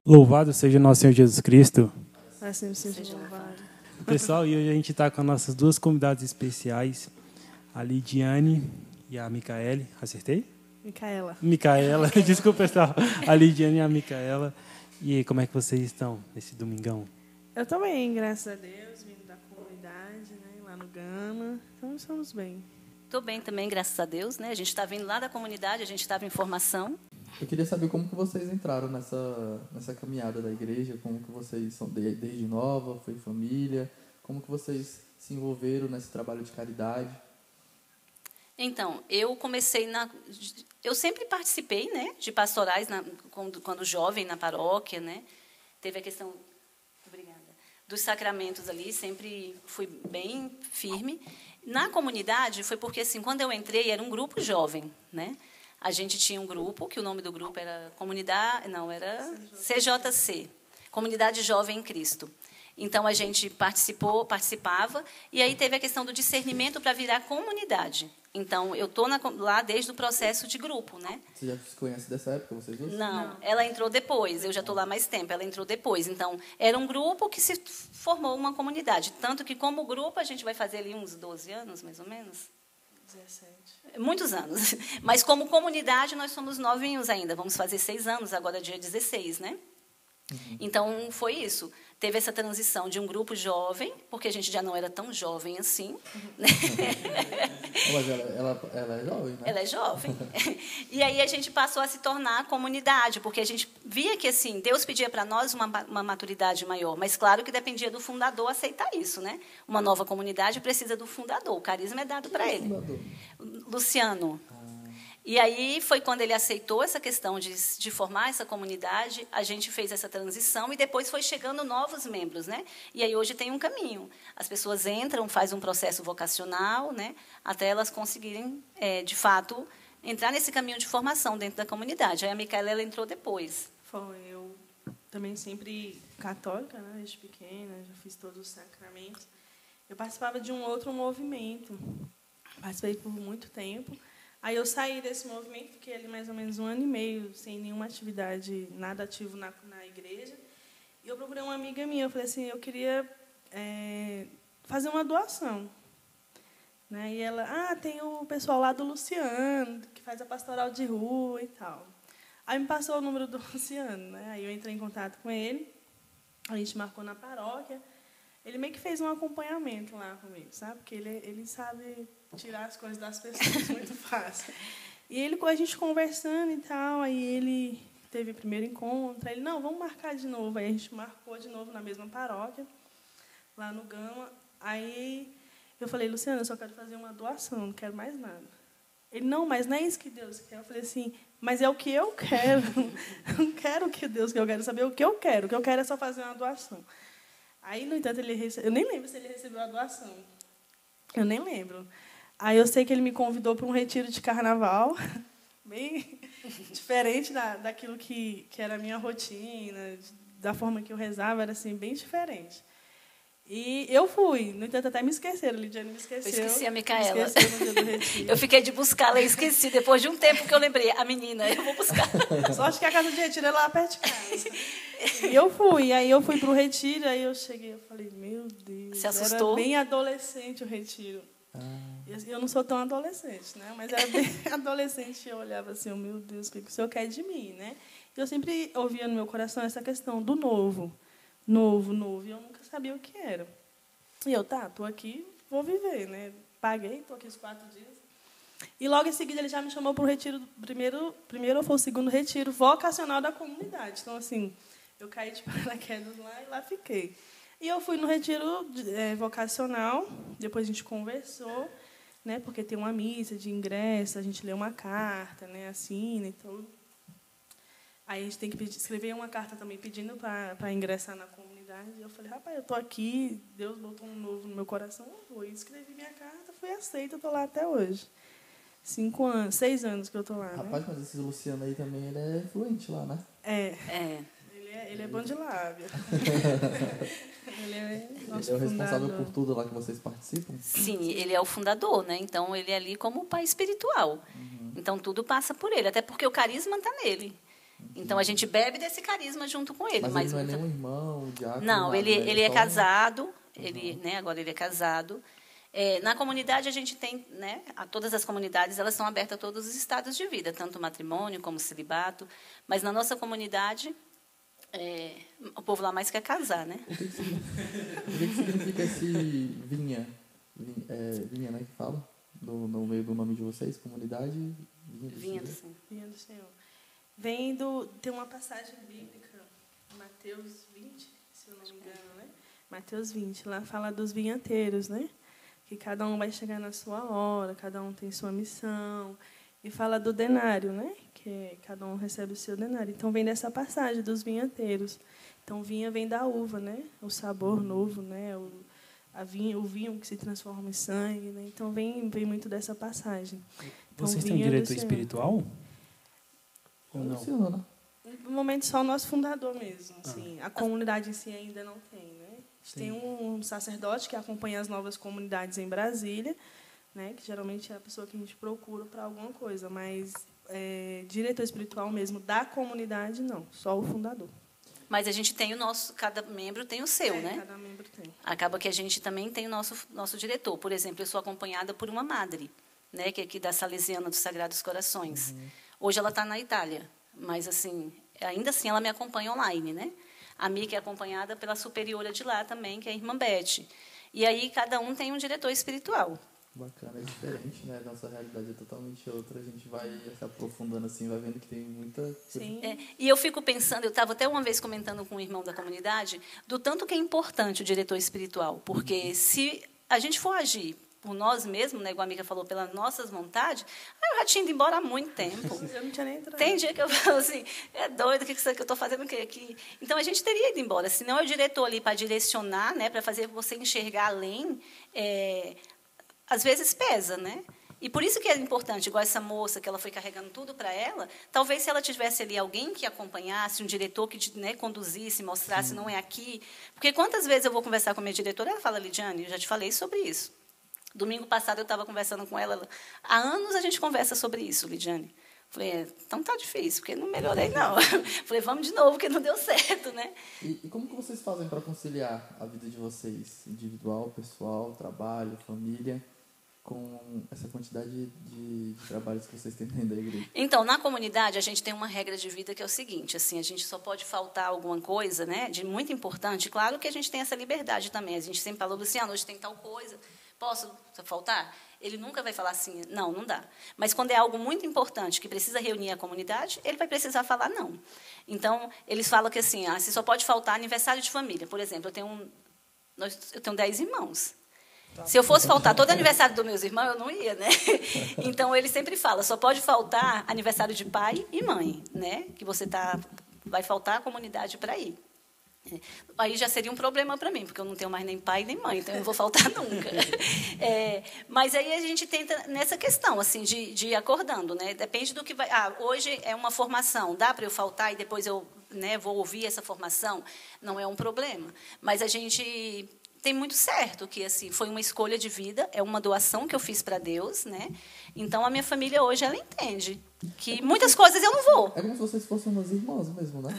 Louvado seja nosso Senhor Jesus Cristo. Assim seja louvado. Pessoal, e hoje a gente está com as nossas duas convidadas especiais, a Lidiane e a Micaele. Acertei? Micaela. Desculpa, pessoal. A Lidiane e a Micaela. E aí, como é que vocês estão nesse domingão? Eu estou bem, graças a Deus, vindo da comunidade, né, lá no Gama. Então, estamos bem. Estou bem também, graças a Deus, né? A gente está vindo lá da comunidade, a gente estava em formação. Eu queria saber como que vocês entraram nessa caminhada da igreja, como que vocês são desde nova, foi família, como que vocês se envolveram nesse trabalho de caridade. Então, eu sempre participei, né, de pastorais quando jovem na paróquia, né? Teve a questão, obrigada, dos sacramentos ali, sempre fui bem firme. Na comunidade foi porque assim, quando eu entrei era um grupo jovem, né? A gente tinha um grupo, que o nome do grupo era CJC, Comunidade Jovem em Cristo. Então, a gente participava, e aí teve a questão do discernimento para virar comunidade. Então, eu estou lá desde o processo de grupo, né? Você já se conhece dessa época, vocês duas? Não, ela entrou depois, eu já estou lá há mais tempo, ela entrou depois. Então, era um grupo que se formou uma comunidade. Tanto que, como grupo, a gente vai fazer ali uns 12 anos, mais ou menos. 17. Muitos anos. Mas, como comunidade, nós somos novinhos ainda. Vamos fazer 6 anos, agora dia 16, né? Uhum. Então, foi isso. Teve essa transição de um grupo jovem, porque a gente já não era tão jovem assim. Né? Mas ela é jovem, né? Ela é jovem. E aí a gente passou a se tornar comunidade, porque a gente via que assim, Deus pedia para nós uma maturidade maior, mas claro que dependia do fundador aceitar isso, né? Uma nova comunidade precisa do fundador, o carisma é dado para ele. Fundador? Luciano. E aí foi quando ele aceitou essa questão de formar essa comunidade, a gente fez essa transição e depois foi chegando novos membros, né? E aí hoje tem um caminho. As pessoas entram, fazem um processo vocacional, né? Até elas conseguirem, de fato, entrar nesse caminho de formação dentro da comunidade. Aí a Micaela, ela entrou depois. Foi, eu também sempre católica, né? Desde pequena, já fiz todos os sacramentos. Eu participava de um outro movimento. Participei por muito tempo. Aí eu saí desse movimento, fiquei ali mais ou menos 1 ano e meio, sem nenhuma atividade, nada ativo na igreja. E eu procurei uma amiga minha, eu falei assim, eu queria fazer uma doação. Né? E ela, tem o pessoal lá do Luciano, que faz a pastoral de rua e tal. Aí me passou o número do Luciano, né? Aí eu entrei em contato com ele, a gente marcou na paróquia. Ele meio que fez um acompanhamento lá comigo, sabe? Porque ele sabe tirar as coisas das pessoas muito fácil. E ele, com a gente conversando e tal, aí ele teve o primeiro encontro, aí ele, não, vamos marcar de novo. Aí a gente marcou de novo na mesma paróquia, lá no Gama. Aí eu falei, Luciano, eu só quero fazer uma doação, não quero mais nada. Ele, não, mas não é isso que Deus quer. Eu falei assim, mas é o que eu quero. Eu não quero o que Deus quer, eu quero saber o que eu quero. O que eu quero é só fazer uma doação. Aí, no entanto, eu nem lembro se ele recebeu a doação. Eu nem lembro. Aí eu sei que ele me convidou para um retiro de carnaval, bem diferente daquilo que era a minha rotina, da forma que eu rezava, era assim, bem diferente. E eu fui, no entanto, até me esqueceram, Lidiane me esqueceu. Eu esqueci a Micaela. Me esqueceu no dia do retiro. Eu fiquei de buscá-la e esqueci, depois de um tempo que eu lembrei, a menina, eu vou buscar. Sorte que a casa de retiro é lá perto de casa. E eu fui, aí eu fui para o retiro, aí eu cheguei, eu falei, meu Deus. Se assustou? Era bem adolescente o retiro. Eu não sou tão adolescente, né? Mas era bem adolescente, eu olhava assim, meu Deus, o que o Senhor quer de mim, né? Eu sempre ouvia no meu coração essa questão do novo, e eu nunca sabia o que era. E eu, estou aqui, vou viver, né? Paguei, estou aqui os 4 dias. E logo em seguida ele já me chamou para o retiro, primeiro ou foi o segundo retiro vocacional da comunidade. Então, assim, eu caí de paraquedas lá e lá fiquei. E eu fui no retiro vocacional, depois a gente conversou, né, porque tem uma missa de ingresso, a gente lê uma carta, né, assina e tudo. Aí a gente tem que escrever uma carta também pedindo para ingressar na comunidade. E eu falei, rapaz, eu estou aqui, Deus botou um novo no meu coração, eu vou. E escrevi minha carta, fui aceita, estou lá até hoje. 6 anos que eu estou lá. Rapaz, né? mas esse Luciano aí também, ele é fluente lá, né? Ele é bom de lábia. Ele é o responsável por tudo lá que vocês participam? Sim, ele é o fundador, né? Então, ele é ali como o pai espiritual. Uhum. Então, tudo passa por ele, até porque o carisma está nele. Então, a gente bebe desse carisma junto com ele. Mas ele não é nenhum irmão, diácono? Não, ele é casado. Ele, Uhum. né, agora ele é casado. Na comunidade, a gente tem... Né, todas as comunidades elas são abertas a todos os estados de vida, tanto matrimônio como celibato. Mas, na nossa comunidade, o povo lá mais quer casar, né? O que significa esse vinha? Vinha, né, que fala? No meio do nome de vocês, comunidade? Vinha do Senhor. Vinha do Senhor. Tem uma passagem bíblica, Mateus 20, se eu não me engano, né? Mateus 20, lá fala dos vinhateiros, né? Que cada um vai chegar na sua hora, cada um tem sua missão. E fala do denário, né? Que cada um recebe o seu denário. Então, vem dessa passagem dos vinhateiros. Então, vinha vem da uva, né? O sabor novo, né? O vinho que se transforma em sangue, né? Então, vem muito dessa passagem. Então, vocês têm diretor espiritual? Ou não? Funciona. No momento, só o nosso fundador mesmo. Assim. A comunidade em si ainda não tem, né? A gente tem um sacerdote que acompanha as novas comunidades em Brasília, né? Que geralmente é a pessoa que a gente procura para alguma coisa, mas diretor espiritual mesmo da comunidade, não. Só o fundador. Mas a gente tem cada membro tem o seu, né? Cada membro tem. Acaba que a gente também tem o nosso diretor. Por exemplo, eu sou acompanhada por uma madre, né? Que é aqui da Salesiana dos Sagrados Corações. Uhum. Hoje ela está na Itália, mas assim, ainda assim ela me acompanha online, né? A Mica é acompanhada pela superiora de lá também, que é a irmã Beth. E aí cada um tem um diretor espiritual. Bacana, é diferente, né? Nossa realidade é totalmente outra. A gente vai se aprofundando assim, vai vendo que tem muita... Sim. E eu fico pensando, eu estava até uma vez comentando com um irmão da comunidade, do tanto que é importante o diretor espiritual. Porque se a gente for agir por nós mesmos, né, igual a amiga falou, pelas nossas vontades, eu já tinha ido embora há muito tempo. Eu não tinha nem entrado. Tem dia que eu falo assim, é doido, o que eu estou fazendo aqui? Então, a gente teria ido embora. Se não é o diretor ali para direcionar, né, para fazer você enxergar além, às vezes pesa, né? E por isso que é importante, igual essa moça, que ela foi carregando tudo para ela, talvez se ela tivesse ali alguém que acompanhasse, um diretor que, né, conduzisse, mostrasse, não é aqui. Porque quantas vezes eu vou conversar com a minha diretora, ela fala, Lidiane, eu já te falei sobre isso. Domingo passado eu estava conversando com ela, há anos a gente conversa sobre isso, Lidiane. Falei, então tá difícil, porque não melhorei, não. Falei, vamos de novo, porque não deu certo, né? E como que vocês fazem para conciliar a vida de vocês, individual, pessoal, trabalho, família, com essa quantidade de trabalhos que vocês têm dentro da igreja? Então, na comunidade, a gente tem uma regra de vida que é o seguinte, assim, a gente só pode faltar alguma coisa, né, de muito importante. Claro que a gente tem essa liberdade também. A gente sempre falou assim, hoje tem tal coisa, posso faltar? Ele nunca vai falar assim, não dá. Mas quando é algo muito importante, que precisa reunir a comunidade, ele vai precisar falar não. Então, eles falam que assim, se só pode faltar aniversário de família. Por exemplo, eu tenho 10 irmãos. Se eu fosse faltar todo aniversário dos meus irmãos, eu não ia, né? Então, ele sempre fala, só pode faltar aniversário de pai e mãe, né? Que vai faltar a comunidade para ir. Aí já seria um problema para mim, porque eu não tenho mais nem pai nem mãe, então eu não vou faltar nunca. Mas aí a gente tenta nessa questão, assim, de ir acordando, né? Depende do que vai... hoje é uma formação, dá para eu faltar e depois eu, né, vou ouvir essa formação? Não é um problema. Mas a gente tem muito certo que assim foi uma escolha de vida, é uma doação que eu fiz para Deus, né? Então a minha família hoje ela entende que muitas coisas eu não vou. É como se vocês fossem umas irmãs mesmo, né?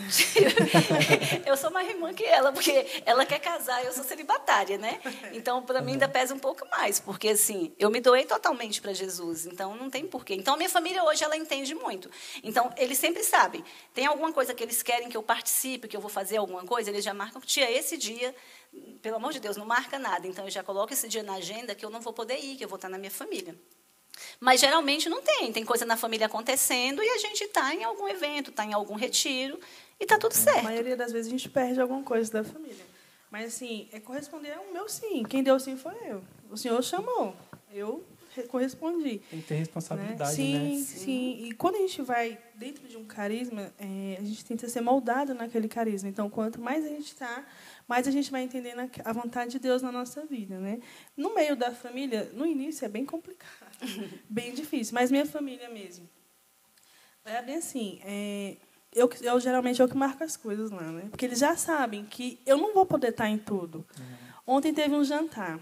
Eu sou mais irmã que ela, porque ela quer casar, eu sou celibatária, né? Então para mim ainda pesa um pouco mais, porque assim eu me doei totalmente para Jesus, então não tem porquê. Então a minha família hoje ela entende muito. Então eles sempre sabem. Tem alguma coisa que eles querem que eu participe, que eu vou fazer alguma coisa, eles já marcam, tia, esse dia. Pelo amor de Deus, não marca nada. Então, eu já coloco esse dia na agenda que eu não vou poder ir, que eu vou estar na minha família. Mas, geralmente, não tem. Tem coisa na família acontecendo e a gente está em algum evento, está em algum retiro e está tudo certo. A maioria das vezes a gente perde alguma coisa da família. Mas, assim, corresponder ao meu sim. Quem deu sim foi eu. O Senhor chamou. Eu correspondi. Tem que ter responsabilidade, sim, né? Sim. E quando a gente vai dentro de um carisma, a gente tenta ser moldado naquele carisma. Então, quanto mais a gente está, mais a gente vai entendendo a vontade de Deus na nossa vida, né? No meio da família, no início é bem complicado, bem difícil. Mas minha família mesmo, é bem assim, eu geralmente é o que marco as coisas lá, né? Porque eles já sabem que eu não vou poder estar em tudo. Ontem teve um jantar.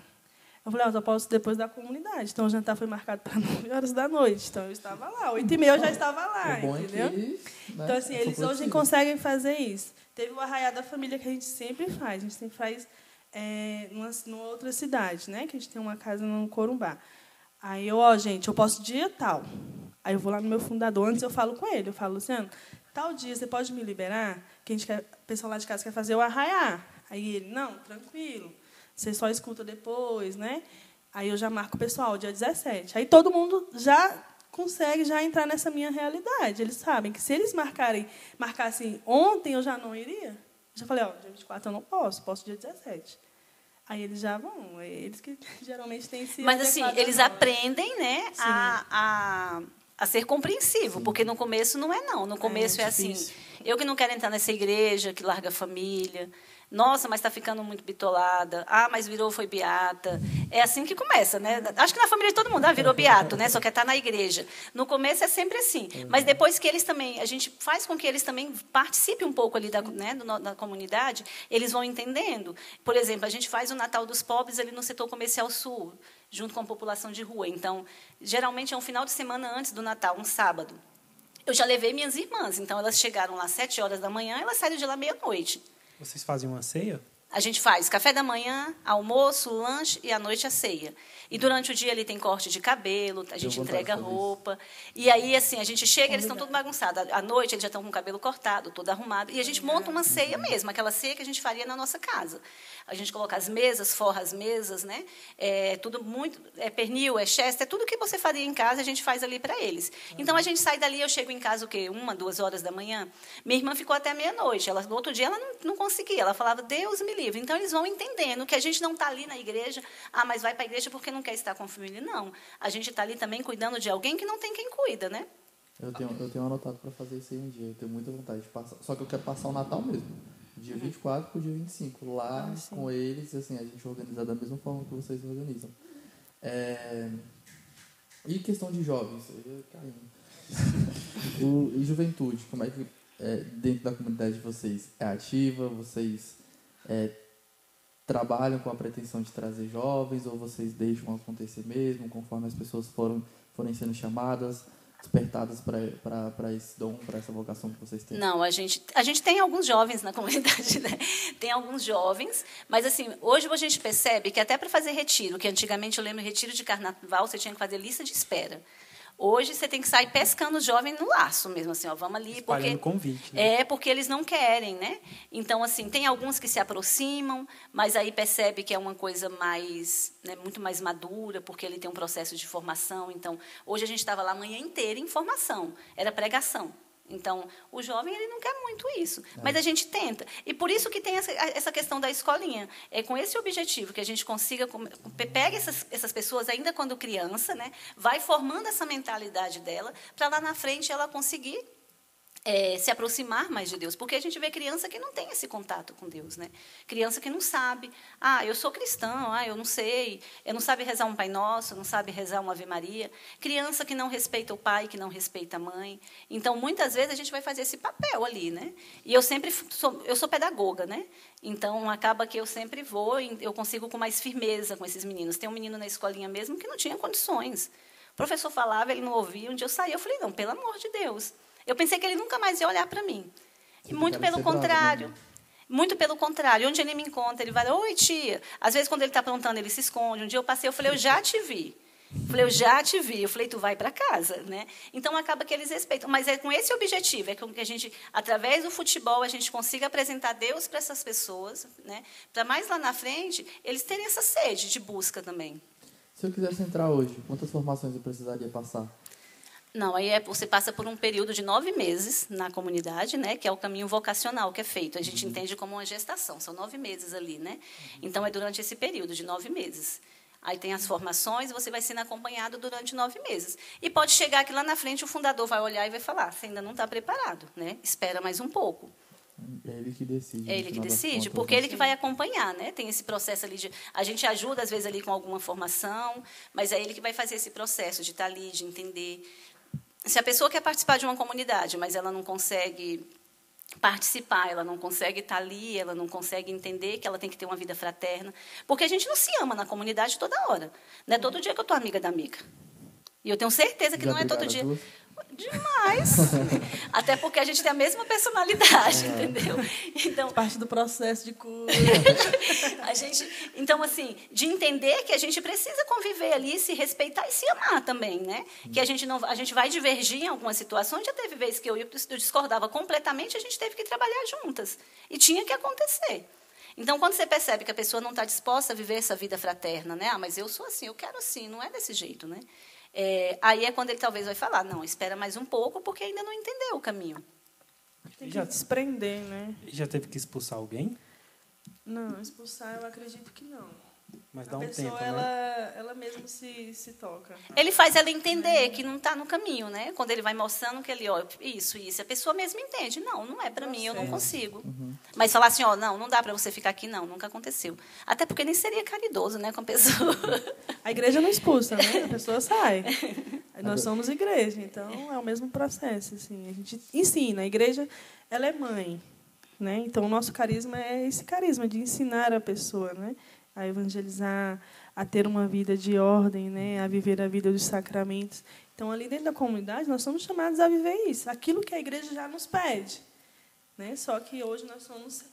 Eu falei, eu só posso depois da comunidade. Então, o jantar foi marcado para 9 horas da noite. Então, eu estava lá. 8h30 eu já estava lá, entendeu? Que, né, então, assim, eles hoje conseguem fazer isso. Teve o Arraiá da Família que a gente sempre faz. A gente sempre faz numa outra cidade, né? Que a gente tem uma casa no Corumbá. Aí, gente, eu posso dia tal. Aí eu vou lá no meu fundador. Antes eu falo com ele. Eu falo, Luciano, tal dia você pode me liberar? Que o pessoal lá de casa quer fazer o Arraiá. Aí ele, não, tranquilo. Você só escuta depois, né? Aí eu já marco o pessoal, dia 17. Aí todo mundo já consegue já entrar nessa minha realidade. Eles sabem que se eles marcassem ontem, eu já não iria. Eu já falei, dia 24 eu não posso dia 17. Aí eles já vão, eles que geralmente têm esse... Mas, assim, eles aprendem, né, a ser compreensivo, porque no começo não é não. No começo é assim, eu que não quero entrar nessa igreja, que larga a família... Nossa, mas está ficando muito bitolada. Ah, mas foi beata. É assim que começa, né? Acho que na família de todo mundo, virou beato, né? Só quer estar na igreja. No começo é sempre assim. Mas depois que eles também, a gente faz com que eles também participem um pouco ali da comunidade, eles vão entendendo. Por exemplo, a gente faz o Natal dos Pobres ali no setor comercial sul, junto com a população de rua. Então, geralmente é um final de semana antes do Natal, um sábado. Eu já levei minhas irmãs, então elas chegaram lá às 7 horas da manhã, elas saíram de lá meia-noite. Vocês fazem uma ceia? A gente faz café da manhã, almoço, lanche e à noite a ceia. E durante o dia ali tem corte de cabelo, a gente entrega roupa. E aí, assim, a gente chega, eles estão todos bagunçados. À noite eles já estão com o cabelo cortado, todo arrumado. E a gente monta uma ceia mesmo, aquela ceia que a gente faria na nossa casa. A gente coloca as mesas, forra as mesas, né? Tudo muito, pernil, chester, tudo que você faria em casa, a gente faz ali para eles. Então, a gente sai dali, eu chego em casa, o quê? 1, 2 horas da manhã. Minha irmã ficou até meia-noite. No outro dia, ela não conseguia. Ela falava, Deus me livre. Então, eles vão entendendo que a gente não está ali na igreja, mas vai para a igreja porque não quer estar com a família. Não. A gente está ali também cuidando de alguém que não tem quem cuida, né? Eu tenho anotado para fazer isso aí um dia. Eu tenho muita vontade de passar. Só que eu quero passar o Natal mesmo. Dia 24 para o dia 25. Lá com eles, assim, a gente organiza da mesma forma que vocês organizam. E questão de jovens? E juventude, como é que dentro da comunidade de vocês é ativa? Vocês trabalham com a pretensão de trazer jovens ou vocês deixam acontecer mesmo conforme as pessoas forem sendo chamadas, despertadas para esse dom, para essa vocação que vocês têm? Não, a gente tem alguns jovens na comunidade, né? Tem alguns jovens, mas assim, hoje a gente percebe que até para fazer retiro, que antigamente eu lembro retiro de carnaval, você tinha que fazer lista de espera. Hoje você tem que sair pescando o jovem no laço mesmo, assim, vamos ali, porque convite, né? Porque eles não querem, né? Então, assim, tem alguns que se aproximam, mas aí percebe que é uma coisa mais, né, muito mais madura, porque ele tem um processo de formação. Então, hoje a gente estava lá a manhã inteira em formação, era pregação. Então, o jovem ele não quer muito isso, mas a gente tenta. E por isso que tem essa questão da escolinha. É com esse objetivo que a gente consiga... Pega essas pessoas ainda quando criança, né, vai formando essa mentalidade dela, para lá na frente ela conseguir se aproximar mais de Deus. Porque a gente vê criança que não tem esse contato com Deus, né? Criança que não sabe. Eu sou cristão, eu não sei. Eu não sabe rezar um Pai Nosso, não sabe rezar uma Ave Maria. Criança que não respeita o pai, que não respeita a mãe. Então, muitas vezes, a gente vai fazer esse papel ali, né? E eu sempre sou pedagoga, né? Então, acaba que eu sempre eu consigo com mais firmeza com esses meninos. Tem um menino na escolinha mesmo que não tinha condições. O professor falava, ele não ouvia. Um dia eu saí, eu falei, não, pelo amor de Deus. Eu pensei que ele nunca mais ia olhar para mim. E muito pelo contrário. Muito pelo contrário. Onde ele me encontra, ele vai, oi, tia. Às vezes, quando ele está aprontando, ele se esconde. Um dia eu passei, eu falei, eu já te vi. Eu falei, tu vai para casa, né? Então, acaba que eles respeitam. Mas é com esse objetivo, é com que a gente, através do futebol, a gente consiga apresentar Deus para essas pessoas, né? Para mais lá na frente, eles terem essa sede de busca também. Se eu quisesse entrar hoje, quantas formações eu precisaria passar? Não, aí você passa por um período de 9 meses na comunidade, né, que é o caminho vocacional que é feito. A gente entende como uma gestação, são 9 meses ali, né? Então, é durante esse período de 9 meses. Aí tem as formações, você vai sendo acompanhado durante 9 meses. E pode chegar que lá na frente o fundador vai olhar e vai falar, você ainda não está preparado, né? Espera mais um pouco. É ele que decide. É ele que decide, porque é ele que vai acompanhar, né? Tem esse processo ali a gente ajuda, às vezes, ali com alguma formação, mas é ele que vai fazer esse processo de estar ali, de entender. Se a pessoa quer participar de uma comunidade, mas ela não consegue participar, ela não consegue estar ali, ela não consegue entender que ela tem que ter uma vida fraterna, porque a gente não se ama na comunidade toda hora. Não é todo dia que eu estou amiga da amiga. E eu tenho certeza que não é todo dia. Demais. Até porque a gente tem a mesma personalidade, entendeu? Então, parte do processo de cura. Então, assim, de entender que a gente precisa conviver ali, se respeitar e se amar também, né? Que a gente vai divergir em algumas situações. Já teve vezes que eu discordava completamente, a gente teve que trabalhar juntas. E tinha que acontecer. Então, quando você percebe que a pessoa não está disposta a viver essa vida fraterna, né? Ah, mas eu sou assim, eu quero assim, não é desse jeito, né? Aí é quando ele talvez vai falar, não, espera mais um pouco, porque ainda não entendeu o caminho. Tem que desprender, né? Já teve que expulsar alguém? Não, expulsar eu acredito que não. Mas dá um tempo, ela mesma se toca. Ele faz ela entender que não está no caminho, né? Quando ele vai mostrando que ele, ó, isso, a pessoa mesmo entende. Não é para mim, eu não consigo. Mas falar assim, ó, não dá para você ficar aqui, não, nunca aconteceu. Até porque nem seria caridoso, né, com a pessoa. A igreja não expulsa, né? A pessoa sai. Nós somos igreja, então é o mesmo processo, assim. A gente ensina, a igreja, ela é mãe, né? Então o nosso carisma é esse carisma de ensinar a pessoa, né? A evangelizar, a ter uma vida de ordem, né? A viver a vida dos sacramentos. Então, ali dentro da comunidade, nós somos chamados a viver isso, aquilo que a igreja já nos pede, né? Só que hoje nós somos,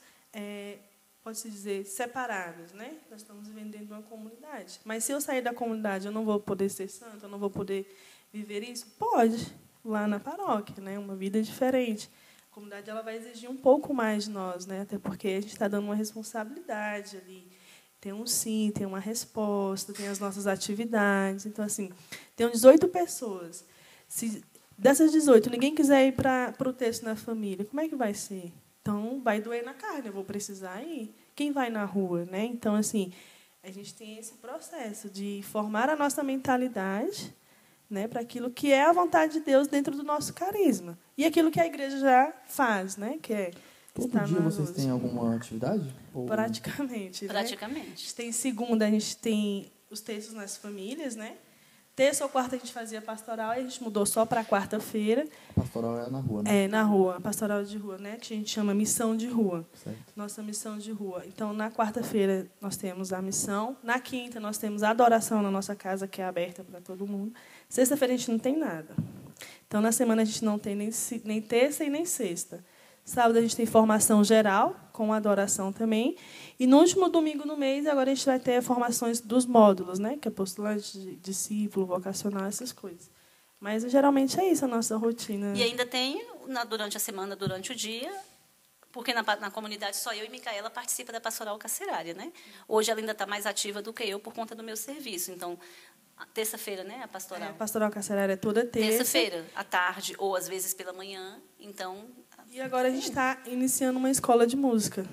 pode-se dizer, separados, né? Nós estamos vivendo dentro de uma comunidade. Mas se eu sair da comunidade, eu não vou poder ser santo, eu não vou poder viver isso? Pode, lá na paróquia, né? Uma vida diferente. A comunidade ela vai exigir um pouco mais de nós, né? Até porque a gente está dando uma responsabilidade ali. Tem um sim, tem uma resposta, tem as nossas atividades. Então, assim, tem 18 pessoas. Se dessas 18, ninguém quiser ir para o texto na família, como é que vai ser? Então, vai doer na carne, eu vou precisar ir. Quem vai na rua, né? Então, assim, a gente tem esse processo de formar a nossa mentalidade, né, para aquilo que é a vontade de Deus dentro do nosso carisma. E aquilo que a igreja já faz, né, que é todo dia vocês têm alguma atividade? Ou... Praticamente. Praticamente. Né? A gente tem segunda, a gente tem os textos nas famílias, né? Terça ou quarta a gente fazia pastoral e a gente mudou só para quarta-feira. Pastoral é na rua, né? É, na rua, pastoral de rua, né? Que a gente chama missão de rua. Certo. Nossa missão de rua. Então, na quarta-feira nós temos a missão. Na quinta nós temos a adoração na nossa casa, que é aberta para todo mundo. Sexta-feira a gente não tem nada. Então, na semana a gente não tem nem terça e nem sexta. Sábado a gente tem formação geral, com adoração também. E no último domingo no mês, agora a gente vai ter formações dos módulos, né? Que é postulante, discípulo, vocacional, essas coisas. Mas, geralmente, é isso a nossa rotina. E ainda tem, durante a semana, durante o dia, porque na comunidade só eu e Micaela participa da pastoral carcerária, né? Hoje ela ainda está mais ativa do que eu por conta do meu serviço. Então, terça-feira, né, a pastoral. A pastoral carcerária é toda terça. Terça-feira, à tarde, ou às vezes pela manhã. Então... E agora a gente está iniciando uma escola de música.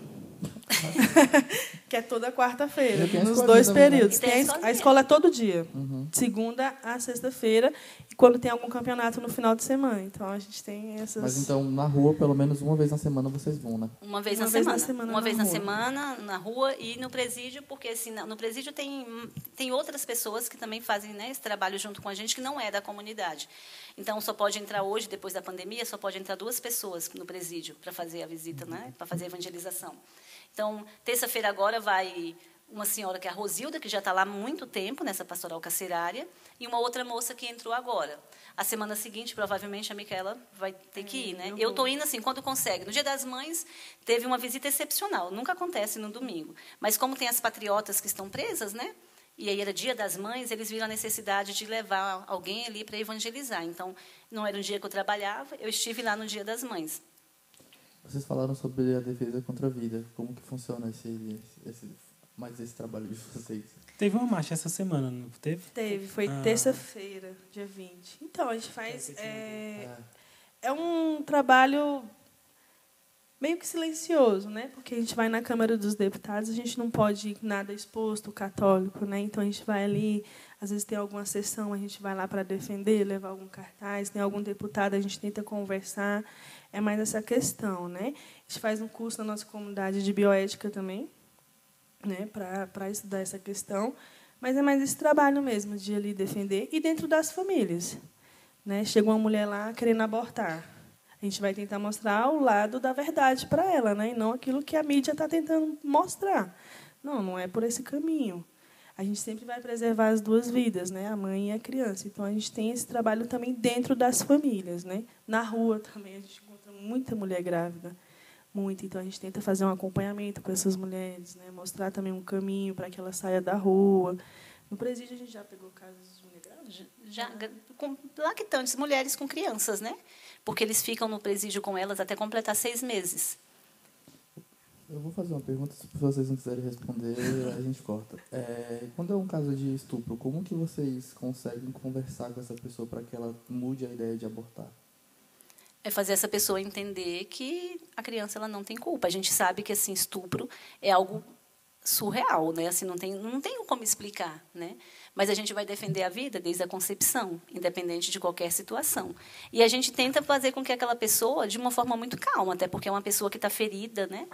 Que é toda quarta-feira, nos 2 períodos. Tem a escola é todo dia, segunda a sexta-feira, e quando tem algum campeonato no final de semana. Então, a gente tem essas... Mas, então, na rua, pelo menos uma vez na semana, vocês vão, né? Uma vez na semana. Uma vez na semana, na rua e no presídio, porque assim, no presídio tem outras pessoas que também fazem, né, esse trabalho junto com a gente, que não é da comunidade. Então, só pode entrar hoje, depois da pandemia, só pode entrar 2 pessoas no presídio para fazer a visita, né, para fazer a evangelização. Então, terça-feira agora vai uma senhora que é a Rosilda, que já está lá há muito tempo nessa pastoral carcerária, e uma outra moça que entrou agora. A semana seguinte, provavelmente, a Micaela vai ter que ir, né? Eu estou indo assim, quando consegue. No Dia das Mães, teve uma visita excepcional. Nunca acontece no domingo. Mas como tem as patriotas que estão presas, né? E aí era Dia das Mães, eles viram a necessidade de levar alguém ali para evangelizar. Então, não era um dia que eu trabalhava, eu estive lá no Dia das Mães. Vocês falaram sobre a defesa contra a vida. Como que funciona esse trabalho de vocês? Teve uma marcha essa semana, não teve? Teve, foi terça-feira, dia 20. Então, a gente faz... É um trabalho meio que silencioso, né? Porque a gente vai na Câmara dos Deputados, a gente não pode ir nada exposto, católico, né? Então, a gente vai ali, às vezes tem alguma sessão, a gente vai lá para defender, levar algum cartaz, tem algum deputado, a gente tenta conversar. É mais essa questão, né? A gente faz um curso na nossa comunidade de bioética também, né, para estudar essa questão, mas é mais esse trabalho mesmo de ali defender e dentro das famílias, né? Chega uma mulher lá querendo abortar, A gente vai tentar mostrar o lado da verdade para ela, né? E não aquilo que a mídia está tentando mostrar. Não é por esse caminho. A gente sempre vai preservar as duas vidas, né? A mãe e a criança. Então, a gente tem esse trabalho também dentro das famílias, né? Na rua também a gente encontra muita mulher grávida, muito. Então, a gente tenta fazer um acompanhamento com essas mulheres, né? Mostrar também um caminho para que ela saia da rua. No presídio, a gente já pegou casos de mulher grávida? Já, com lactantes, mulheres com crianças, né? Porque eles ficam no presídio com elas até completar 6 meses. Eu vou fazer uma pergunta, se vocês não quiserem responder, a gente corta. Quando é um caso de estupro, como que vocês conseguem conversar com essa pessoa para que ela mude a ideia de abortar? É fazer essa pessoa entender que a criança ela não tem culpa. A gente sabe que assim, estupro é algo surreal, né? Assim, não tem como explicar, né? Mas a gente vai defender a vida desde a concepção, independente de qualquer situação. E a gente tenta fazer com que aquela pessoa, de uma forma muito calma, até porque é uma pessoa que está ferida, né?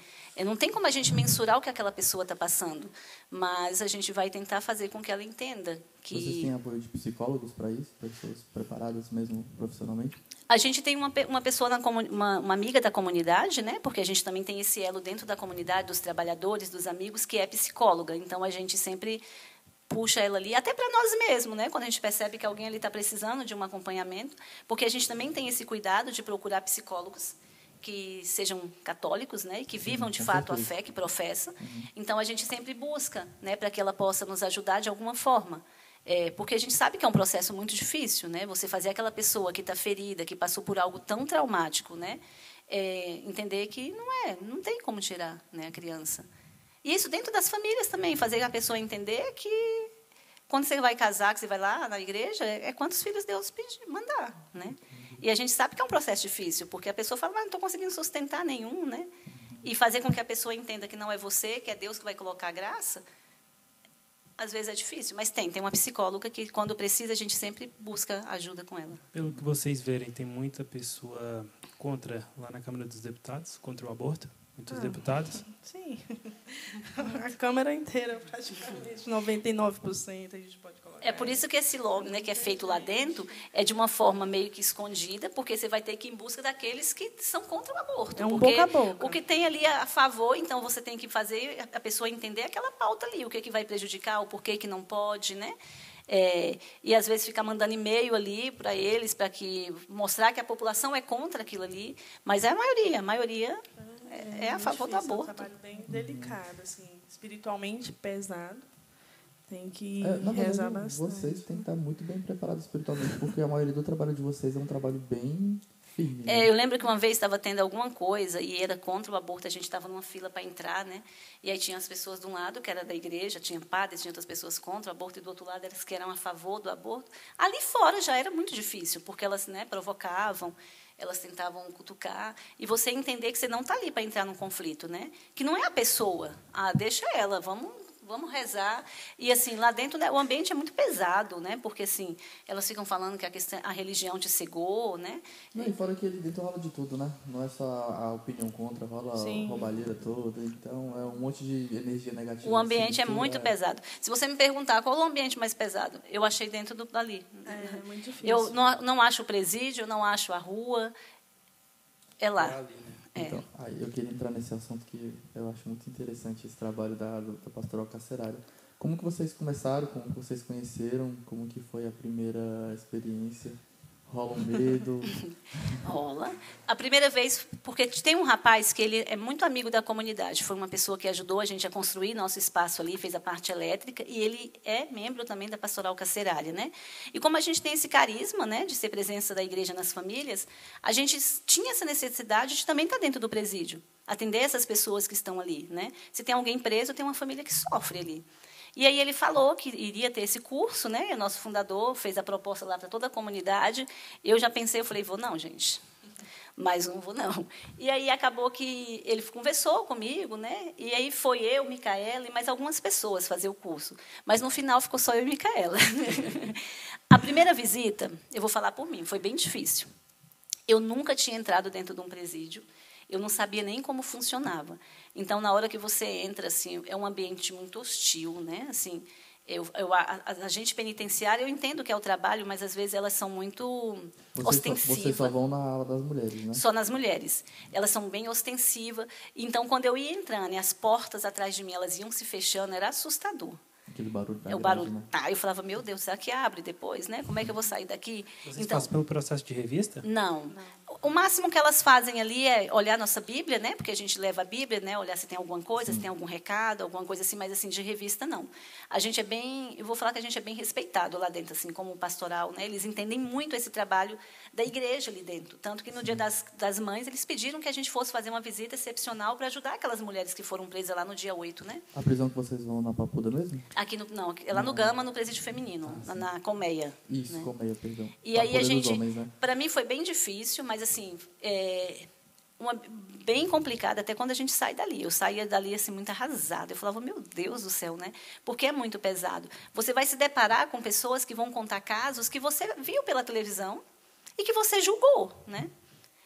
Não tem como a gente mensurar o que aquela pessoa está passando, mas a gente vai tentar fazer com que ela entenda que... Vocês têm apoio de psicólogos para isso? Pessoas preparadas mesmo profissionalmente? A gente tem uma pessoa, uma amiga da comunidade, né? Porque a gente também tem esse elo dentro da comunidade, dos trabalhadores, dos amigos, que é psicóloga. Então, a gente sempre puxa ela ali, até para nós mesmos, né? Quando a gente percebe que alguém ali está precisando de um acompanhamento, porque a gente também tem esse cuidado de procurar psicólogos que sejam católicos, né? E que vivam, de fato, a fé que professam. Então, a gente sempre busca, né? Para que ela possa nos ajudar de alguma forma. Porque a gente sabe que é um processo muito difícil, né? Você fazer aquela pessoa que está ferida, que passou por algo tão traumático, né? Entender que não tem como tirar, né, a criança. E isso dentro das famílias também, fazer a pessoa entender que quando você vai casar, que você vai lá na igreja, é quantos filhos Deus mandar, né? E a gente sabe que é um processo difícil, porque a pessoa fala, mas não estou conseguindo sustentar nenhum, né? E fazer com que a pessoa entenda que não é você, que é Deus que vai colocar a graça, às vezes é difícil, mas tem uma psicóloga que, quando precisa, a gente sempre busca ajuda com ela. Pelo que vocês verem, tem muita pessoa contra, lá na Câmara dos Deputados, contra o aborto? Muitos deputados? Sim. A Câmara inteira, praticamente, 99% a gente pode colocar. É por isso que esse lobby, né, que é feito lá dentro, é de uma forma meio que escondida, porque você vai ter que ir em busca daqueles que são contra o aborto. É um boca a boca. O que tem ali a favor, então você tem que fazer a pessoa entender aquela pauta ali, o que vai prejudicar, o porquê que não pode, né? E às vezes ficar mandando e-mail ali para eles, para que mostrar que a população é contra aquilo ali, mas é a maioria é a favor do aborto. É um trabalho bem delicado, assim, espiritualmente pesado. Tem que rezar bastante. Vocês têm que estar muito bem preparados espiritualmente, porque a maioria do trabalho de vocês é um trabalho bem firme. Né? Eu lembro que uma vez estava tendo alguma coisa e era contra o aborto, a gente estava numa fila para entrar, né? E aí tinha as pessoas de um lado, que era da igreja, tinha padres, tinha outras pessoas contra o aborto, e do outro lado elas que eram a favor do aborto. Ali fora já era muito difícil, porque elas, né, provocavam, elas tentavam cutucar, e você entender que você não está ali para entrar num conflito, né? Que não é a pessoa. Deixa ela, vamos rezar. E, assim, lá dentro, né, o ambiente é muito pesado, né? Porque, assim, elas ficam falando que a religião te cegou, né? Não, e fora que ali dentro rola de tudo, né? Não é só a opinião contra, rola a roubalheira toda. Então, é um monte de energia negativa. O ambiente assim, é muito pesado. Se você me perguntar qual é o ambiente mais pesado, eu achei dentro dali. É muito difícil. Eu não acho o presídio, eu não acho a rua. É lá. Ali, né? Então, eu queria entrar nesse assunto que eu acho muito interessante, esse trabalho da pastoral carcerária. Como que vocês começaram? Como que vocês conheceram? Como que foi a primeira experiência? Rola um medo? Rola. A primeira vez, porque tem um rapaz que ele é muito amigo da comunidade. Foi uma pessoa que ajudou a gente a construir nosso espaço ali, fez a parte elétrica, e ele é membro também da pastoral carcerária, né? E como a gente tem esse carisma, né, de ser presença da igreja nas famílias, a gente tinha essa necessidade de também estar dentro do presídio, atender essas pessoas que estão ali, né? Se tem alguém preso, tem uma família que sofre ali. E aí ele falou que iria ter esse curso, né? E o nosso fundador fez a proposta lá para toda a comunidade. Eu já pensei, eu falei, vou não, gente. Mas não vou não. E aí acabou que ele conversou comigo, né? E aí foi eu, Micaela e mais algumas pessoas fazer o curso. Mas no final ficou só eu e Micaela. A primeira visita, eu vou falar por mim, foi bem difícil. Eu nunca tinha entrado dentro de um presídio. Eu não sabia nem como funcionava. Então, na hora que você entra, assim, é um ambiente muito hostil, né? Assim, A agente penitenciária, eu entendo que é o trabalho, mas às vezes elas são muito ostensivas. Vocês só vão na ala das mulheres, né? Só nas mulheres. Elas são bem ostensivas. Então, quando eu ia entrando e as portas atrás de mim elas iam se fechando, era assustador. Aquele barulho da o barulho, né? Tá, eu falava, meu Deus, será que abre depois, né? Como é que eu vou sair daqui? Vocês passam pelo processo de revista? Não. O máximo que elas fazem ali é olhar a nossa Bíblia, né? Porque a gente leva a Bíblia, né? Olhar se tem alguma coisa, se tem algum recado, alguma coisa assim, mas assim, de revista, não. A gente é bem, eu vou falar que a gente é bem respeitado lá dentro, assim, como pastoral, né? Eles entendem muito esse trabalho da igreja ali dentro. Tanto que no Dia das Mães, eles pediram que a gente fosse fazer uma visita excepcional para ajudar aquelas mulheres que foram presas lá no dia 8, né? A prisão que vocês vão na Papuda mesmo? Aqui não, é lá no Gama, no presídio feminino, na Colmeia. Isso, né? Colmeia, perdão. E aí a gente, né? Para mim foi bem difícil, mas assim, bem complicado até quando a gente sai dali. Eu saía dali assim muito arrasada. Eu falava, meu Deus do céu, né? Porque é muito pesado. Você vai se deparar com pessoas que vão contar casos que você viu pela televisão e que você julgou, né?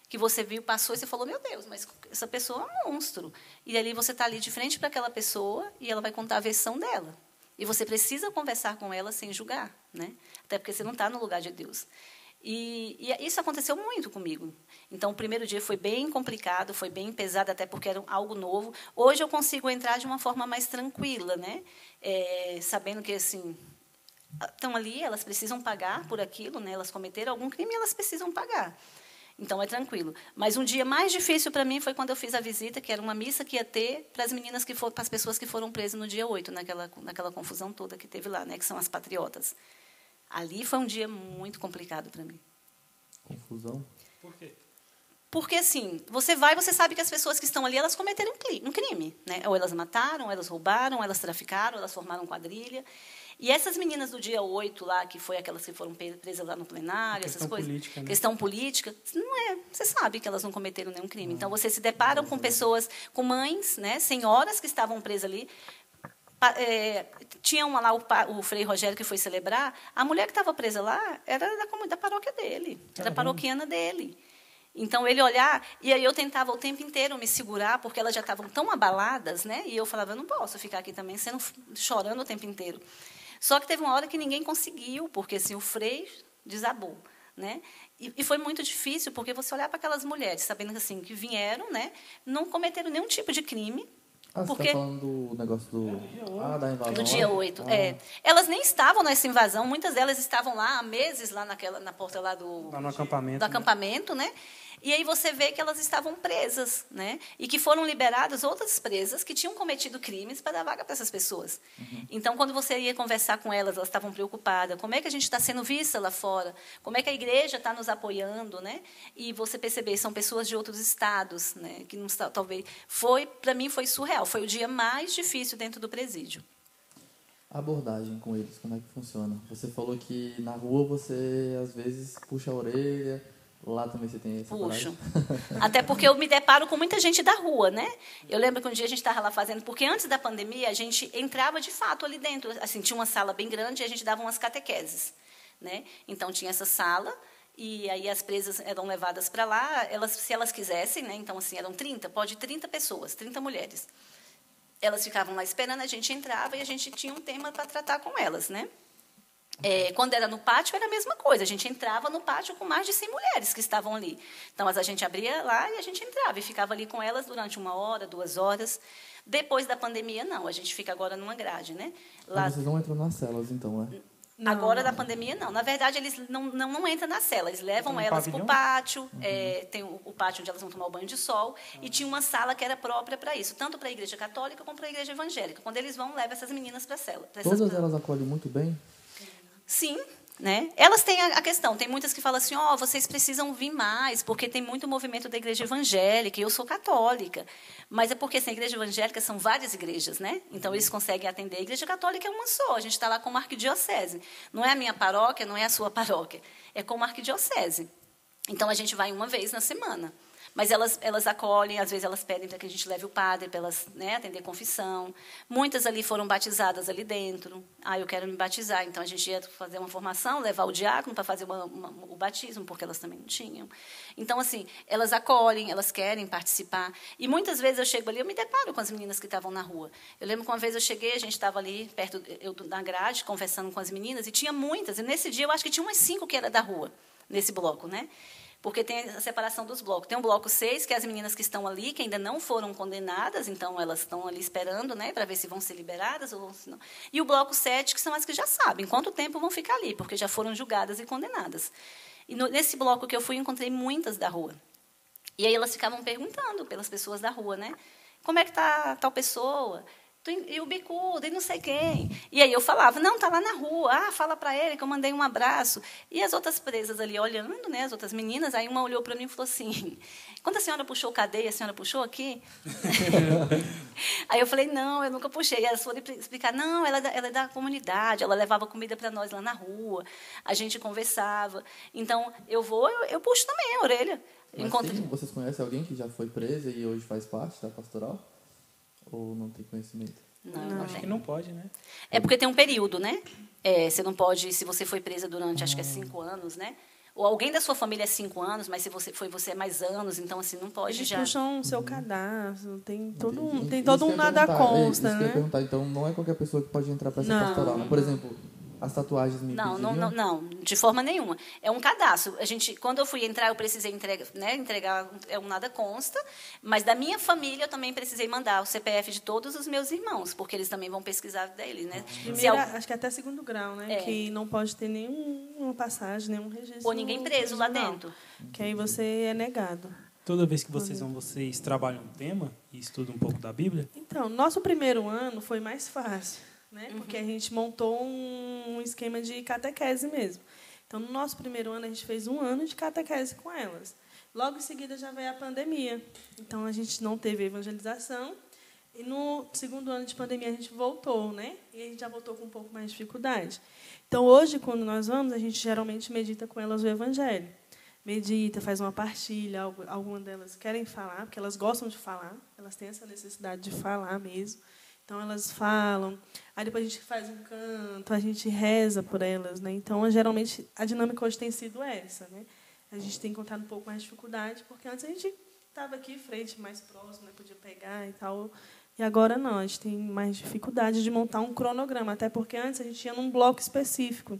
Que você viu, passou e você falou, meu Deus, mas essa pessoa é um monstro. E ali você está ali de frente para aquela pessoa e ela vai contar a versão dela. E você precisa conversar com ela sem julgar, né? Até porque você não está no lugar de Deus. E isso aconteceu muito comigo. Então, o primeiro dia foi bem complicado, foi bem pesado, até porque era algo novo. Hoje eu consigo entrar de uma forma mais tranquila, né? Sabendo que, assim, estão ali, elas precisam pagar por aquilo, né? Elas cometeram algum crime e elas precisam pagar. Então, é tranquilo. Mas um dia mais difícil para mim foi quando eu fiz a visita, que era uma missa que ia ter para as meninas para as pessoas que foram presas no dia 8, naquela confusão toda que teve lá, né? Que são as patriotas. Ali foi um dia muito complicado para mim. Confusão? Por quê? Porque, assim, você vai e você sabe que as pessoas que estão ali, elas cometeram um crime. Né? Ou elas mataram, ou elas roubaram, ou elas traficaram, ou elas formaram quadrilha. E essas meninas do dia 8 lá, que foi aquelas que foram presas lá no plenário, essas coisas, política, né? Questão política, não é. Você sabe que elas não cometeram nenhum crime. Então, você se deparam com pessoas, com mães, né, senhoras que estavam presas ali. Tinha uma lá, o Frei Rogério, que foi celebrar, a mulher que estava presa lá era da paróquia dele, era paroquiana dele. Então, ele olhar, e aí eu tentava o tempo inteiro me segurar, porque elas já estavam tão abaladas, né? E eu falava, eu não posso ficar aqui também chorando o tempo inteiro. Só que teve uma hora que ninguém conseguiu, porque assim, o Frei desabou. Né? E foi muito difícil, porque você olhar para aquelas mulheres, sabendo assim, que vieram, né, não cometeram nenhum tipo de crime. Você está falando do negócio da invasão? Do dia 8. Elas nem estavam nessa invasão, muitas delas estavam lá há meses, lá na porta lá no acampamento, né? E aí você vê que elas estavam presas, né? E que foram liberadas outras presas que tinham cometido crimes para dar vaga para essas pessoas. Uhum. Então, quando você ia conversar com elas estavam preocupadas. Como é que a gente está sendo vista lá fora? Como é que a igreja está nos apoiando, né? E você perceber, são pessoas de outros estados, né? Que não está, talvez para mim foi surreal. Foi o dia mais difícil dentro do presídio. A abordagem com eles, como é que funciona? Você falou que na rua você às vezes puxa a orelha. Lá também você tem essa Puxo. Até porque eu me deparo com muita gente da rua, né? Eu lembro que um dia a gente estava lá fazendo... Porque antes da pandemia, a gente entrava de fato ali dentro. Assim, tinha uma sala bem grande e a gente dava umas catequeses. Né? Então, tinha essa sala e aí as presas eram levadas para lá, se elas quisessem, né? Então, assim, eram 30 pessoas, 30 mulheres. Elas ficavam lá esperando, a gente entrava e a gente tinha um tema para tratar com elas, né? Quando era no pátio, era a mesma coisa. A gente entrava no pátio com mais de 100 mulheres que estavam ali. Então, a gente abria lá e a gente entrava. E ficava ali com elas durante 1 hora, 2 horas. Depois da pandemia, não. A gente fica agora numa grade, né? Lá... Vocês não entram nas celas, então, né? Agora, da pandemia, não. Na verdade, eles não entram na cela. Eles levam elas para o pátio. Tem o pátio onde elas vão tomar o banho de sol. E tinha uma sala que era própria para isso. Tanto para a igreja católica como para a igreja evangélica. Quando eles vão, levam essas meninas para a cela. Todas elas acolhem muito bem? Sim, né? Elas têm a questão, tem muitas que falam assim, vocês precisam vir mais, porque tem muito movimento da igreja evangélica, e eu sou católica. Mas é porque assim, a igreja evangélica são várias igrejas, né? Então, eles conseguem atender. A igreja católica é uma só, a gente está lá como arquidiocese. Não é a minha paróquia, não é a sua paróquia, é como arquidiocese. Então, a gente vai uma vez na semana. Mas elas acolhem, às vezes elas pedem para que a gente leve o padre para elas, né, atender confissão. Muitas ali foram batizadas ali dentro. Eu quero me batizar. Então, a gente ia fazer uma formação, levar o diácono para fazer o batismo, porque elas também não tinham. Então, assim, elas acolhem, elas querem participar. E muitas vezes eu chego ali, eu me deparo com as meninas que estavam na rua. Eu lembro que uma vez eu cheguei, a gente estava ali perto da grade, conversando com as meninas, e tinha muitas. E nesse dia eu acho que tinha umas 5 que era da rua, nesse bloco, né? Porque tem a separação dos blocos. Tem o bloco 6, que é as meninas que estão ali, que ainda não foram condenadas, então elas estão ali esperando, né, para ver se vão ser liberadas ou se não. E o bloco 7, que são as que já sabem quanto tempo vão ficar ali, porque já foram julgadas e condenadas. E nesse bloco que eu fui, encontrei muitas da rua. E aí elas ficavam perguntando pelas pessoas da rua, né? Como é que está tal pessoa? E o bicudo, e não sei quem. E aí eu falava, não, está lá na rua. Fala para ele que eu mandei um abraço. E as outras presas ali olhando, né, as outras meninas, aí uma olhou para mim e falou assim, quando a senhora puxou cadeia, a senhora puxou aqui? Aí eu falei, não, eu nunca puxei. E elas foram explicar, não, ela é da comunidade, ela levava comida para nós lá na rua, a gente conversava. Então, eu puxo também a orelha. Vocês conhecem alguém que já foi presa e hoje faz parte da pastoral? Ou não tem conhecimento? Não acho que não pode, né? É porque tem um período, né? Você não pode, se você foi presa durante, acho que é 5 anos, né? Ou alguém da sua família é 5 anos, mas se você é mais anos, então assim, não pode. Eles já... puxam o seu cadastro, tem todo um nada consta, né? Então não é qualquer pessoa que pode entrar para essa pastoral, né? Por exemplo, as tatuagens me pediram? Não, de forma nenhuma. É um cadastro. Quando eu fui entrar, eu precisei entregar um nada consta, mas da minha família eu também precisei mandar o CPF de todos os meus irmãos, porque eles também vão pesquisar deles, né? Acho que até 2º grau, né? Que não pode ter nenhuma passagem, nenhum registro. Ou ninguém preso lá dentro. Que aí você é negado. Toda vez que vocês trabalham um tema e estudam um pouco da Bíblia? Então, nosso primeiro ano foi mais fácil, né? Porque a gente montou um esquema de catequese mesmo. Então, no nosso primeiro ano, a gente fez 1 ano de catequese com elas. Logo em seguida, já veio a pandemia. Então, a gente não teve evangelização. E no 2º ano de pandemia, a gente voltou, né? E a gente já voltou com um pouco mais de dificuldade. Então, hoje, quando nós vamos, a gente geralmente medita com elas o Evangelho. Medita, faz uma partilha. Algumas delas querem falar, porque elas gostam de falar. Elas têm essa necessidade de falar mesmo. Então, elas falam. Aí, depois a gente faz um canto, a gente reza por elas, né? Então, geralmente, a dinâmica hoje tem sido essa, né? A gente tem encontrado um pouco mais de dificuldade, porque antes a gente estava aqui, frente, mais próximo, né? Podia pegar e tal. E agora não, a gente tem mais dificuldade de montar um cronograma, até porque antes a gente ia num bloco específico.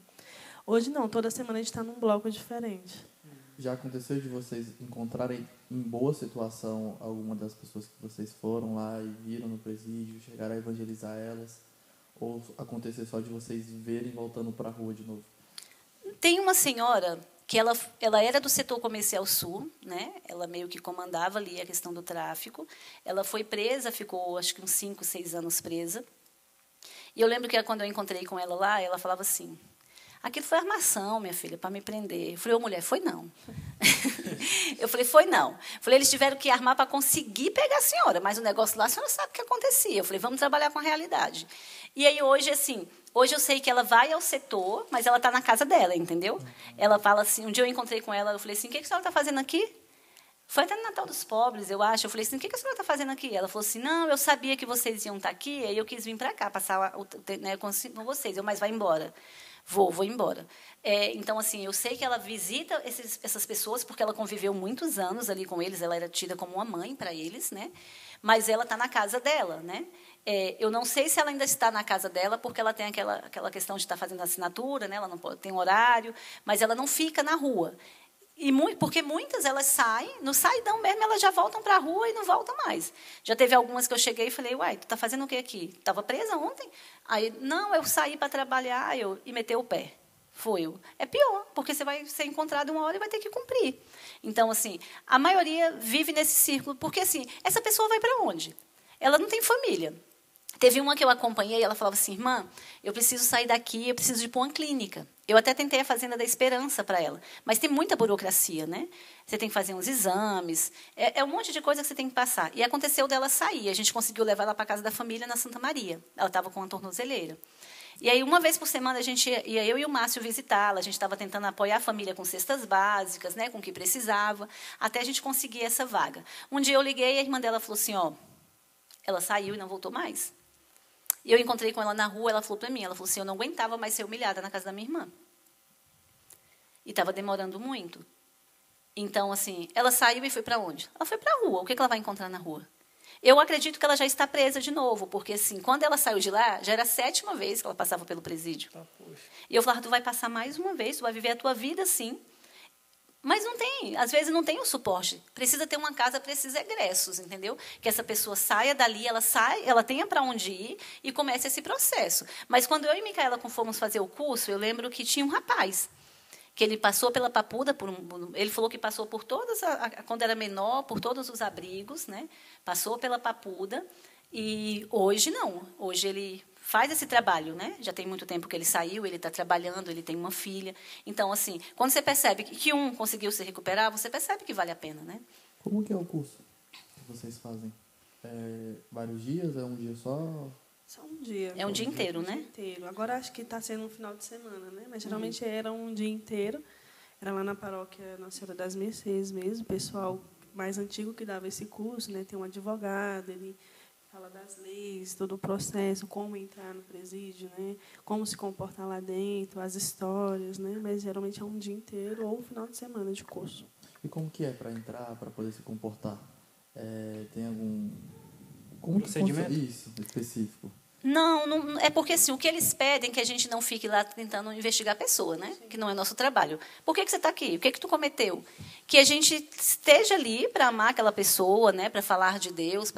Hoje não, toda semana a gente está num bloco diferente. Já aconteceu de vocês encontrarem em boa situação alguma das pessoas que vocês foram lá e viram no presídio, chegaram a evangelizar elas? Ou acontecer só de vocês verem voltando para a rua de novo? Tem uma senhora que ela era do setor comercial sul, né? Ela meio que comandava ali a questão do tráfico. Ela foi presa, ficou acho que uns 5, 6 anos presa. E eu lembro que quando eu encontrei com ela lá, ela falava assim, aquilo foi armação, minha filha, para me prender. Eu falei, mulher, foi não. Eu falei, foi não. Eu falei, eles tiveram que armar para conseguir pegar a senhora, mas o negócio lá, a senhora sabe o que acontecia. Eu falei, vamos trabalhar com a realidade. E aí, hoje, assim, hoje eu sei que ela vai ao setor, mas ela está na casa dela, entendeu? Ela fala assim, um dia eu encontrei com ela, eu falei assim, o que a senhora está fazendo aqui? Foi até no Natal dos Pobres, eu acho. Eu falei assim, o que a senhora está fazendo aqui? Ela falou assim, não, eu sabia que vocês iam estar aqui, aí eu quis vir para cá, passar com vocês. Mas vai embora. Vou embora. Então, assim, eu sei que ela visita essas pessoas, porque ela conviveu muitos anos ali com eles, ela era tida como uma mãe para eles, né? Mas ela está na casa dela, né? Eu não sei se ela ainda está na casa dela, porque ela tem aquela questão de estar fazendo assinatura, né? Ela não pode, tem horário, mas ela não fica na rua. Porque muitas elas saem, no saidão mesmo, elas já voltam para a rua e não voltam mais. Já teve algumas que eu cheguei e falei, uai, tu está fazendo o que aqui? Estava presa ontem? Aí, não, eu saí para trabalhar e meteu o pé. É pior, porque você vai ser encontrado uma hora e vai ter que cumprir. Então, assim, a maioria vive nesse círculo, porque, assim, essa pessoa vai para onde? Ela não tem família. Teve uma que eu acompanhei, ela falava assim, irmã, eu preciso sair daqui, eu preciso ir para uma clínica. Eu até tentei a Fazenda da Esperança para ela, mas tem muita burocracia, né? Você tem que fazer uns exames, é um monte de coisa que você tem que passar. E aconteceu dela sair, a gente conseguiu levar ela para a casa da família na Santa Maria. Ela estava com uma tornozeleira. E aí, uma vez por semana, a gente ia eu e o Márcio visitá-la. A gente estava tentando apoiar a família com cestas básicas, né, com o que precisava, até a gente conseguir essa vaga. Um dia eu liguei e a irmã dela falou assim, ó, ela saiu e não voltou mais. E eu encontrei com ela na rua, ela falou para mim, ela falou assim, eu não aguentava mais ser humilhada na casa da minha irmã. E estava demorando muito. Então, assim, ela saiu e foi para onde? Ela foi para a rua. O que ela vai encontrar na rua? Eu acredito que ela já está presa de novo, porque, assim, quando ela saiu de lá, já era a 7ª vez que ela passava pelo presídio. E eu falava, tu vai passar mais uma vez, tu vai viver a tua vida assim. Mas não tem, às vezes não tem o suporte. Precisa ter uma casa, precisa egressos, entendeu? Que essa pessoa saia dali, ela tenha para onde ir e comece esse processo. Mas quando eu e Micaela fomos fazer o curso, eu lembro que tinha um rapaz que ele passou pela Papuda, ele falou que passou por todas, quando era menor, por todos os abrigos, né? Passou pela Papuda, e hoje não. Hoje ele faz esse trabalho, né? Já tem muito tempo que ele saiu, ele está trabalhando, ele tem uma filha. Então, assim, quando você percebe que um conseguiu se recuperar, você percebe que vale a pena, né? Como que é o curso que vocês fazem? Vários dias? É um dia só? Só um dia. É um dia inteiro, né? Um dia inteiro. Agora acho que está sendo um final de semana, né? Mas geralmente era um dia inteiro. Era lá na paróquia Nossa Senhora das Mercês mesmo. O pessoal mais antigo que dava esse curso, né? Tem um advogado, ele fala das leis, todo o processo, como entrar no presídio, né? Como se comportar lá dentro, as histórias, né? Mas geralmente é um dia inteiro ou um final de semana de curso. E como que é para entrar, para poder se comportar? Tem algum procedimento? Isso, específico? Não, é porque assim, o que eles pedem é que a gente não fique lá tentando investigar a pessoa, né? Que não é nosso trabalho. Por que você está aqui? O que tu cometeu? Que a gente esteja ali para amar aquela pessoa, né? Para falar de Deus,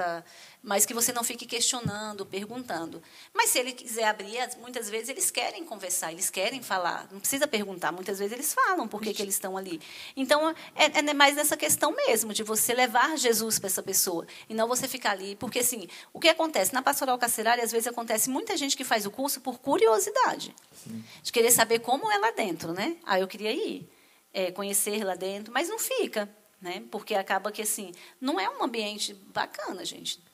mas que você não fique questionando, perguntando. Mas se ele quiser abrir, muitas vezes eles querem conversar, eles querem falar. Não precisa perguntar, muitas vezes eles falam por que eles estão ali. Então, é mais nessa questão mesmo, de você levar Jesus para essa pessoa, e não você ficar ali. Porque, assim, o que acontece? Na pastoral carcerária, às vezes acontece muita gente que faz o curso por curiosidade. Sim. De querer saber como é lá dentro, né? Eu queria ir, conhecer lá dentro, mas não fica, né? Porque acaba que, assim, não é um ambiente bacana, gente.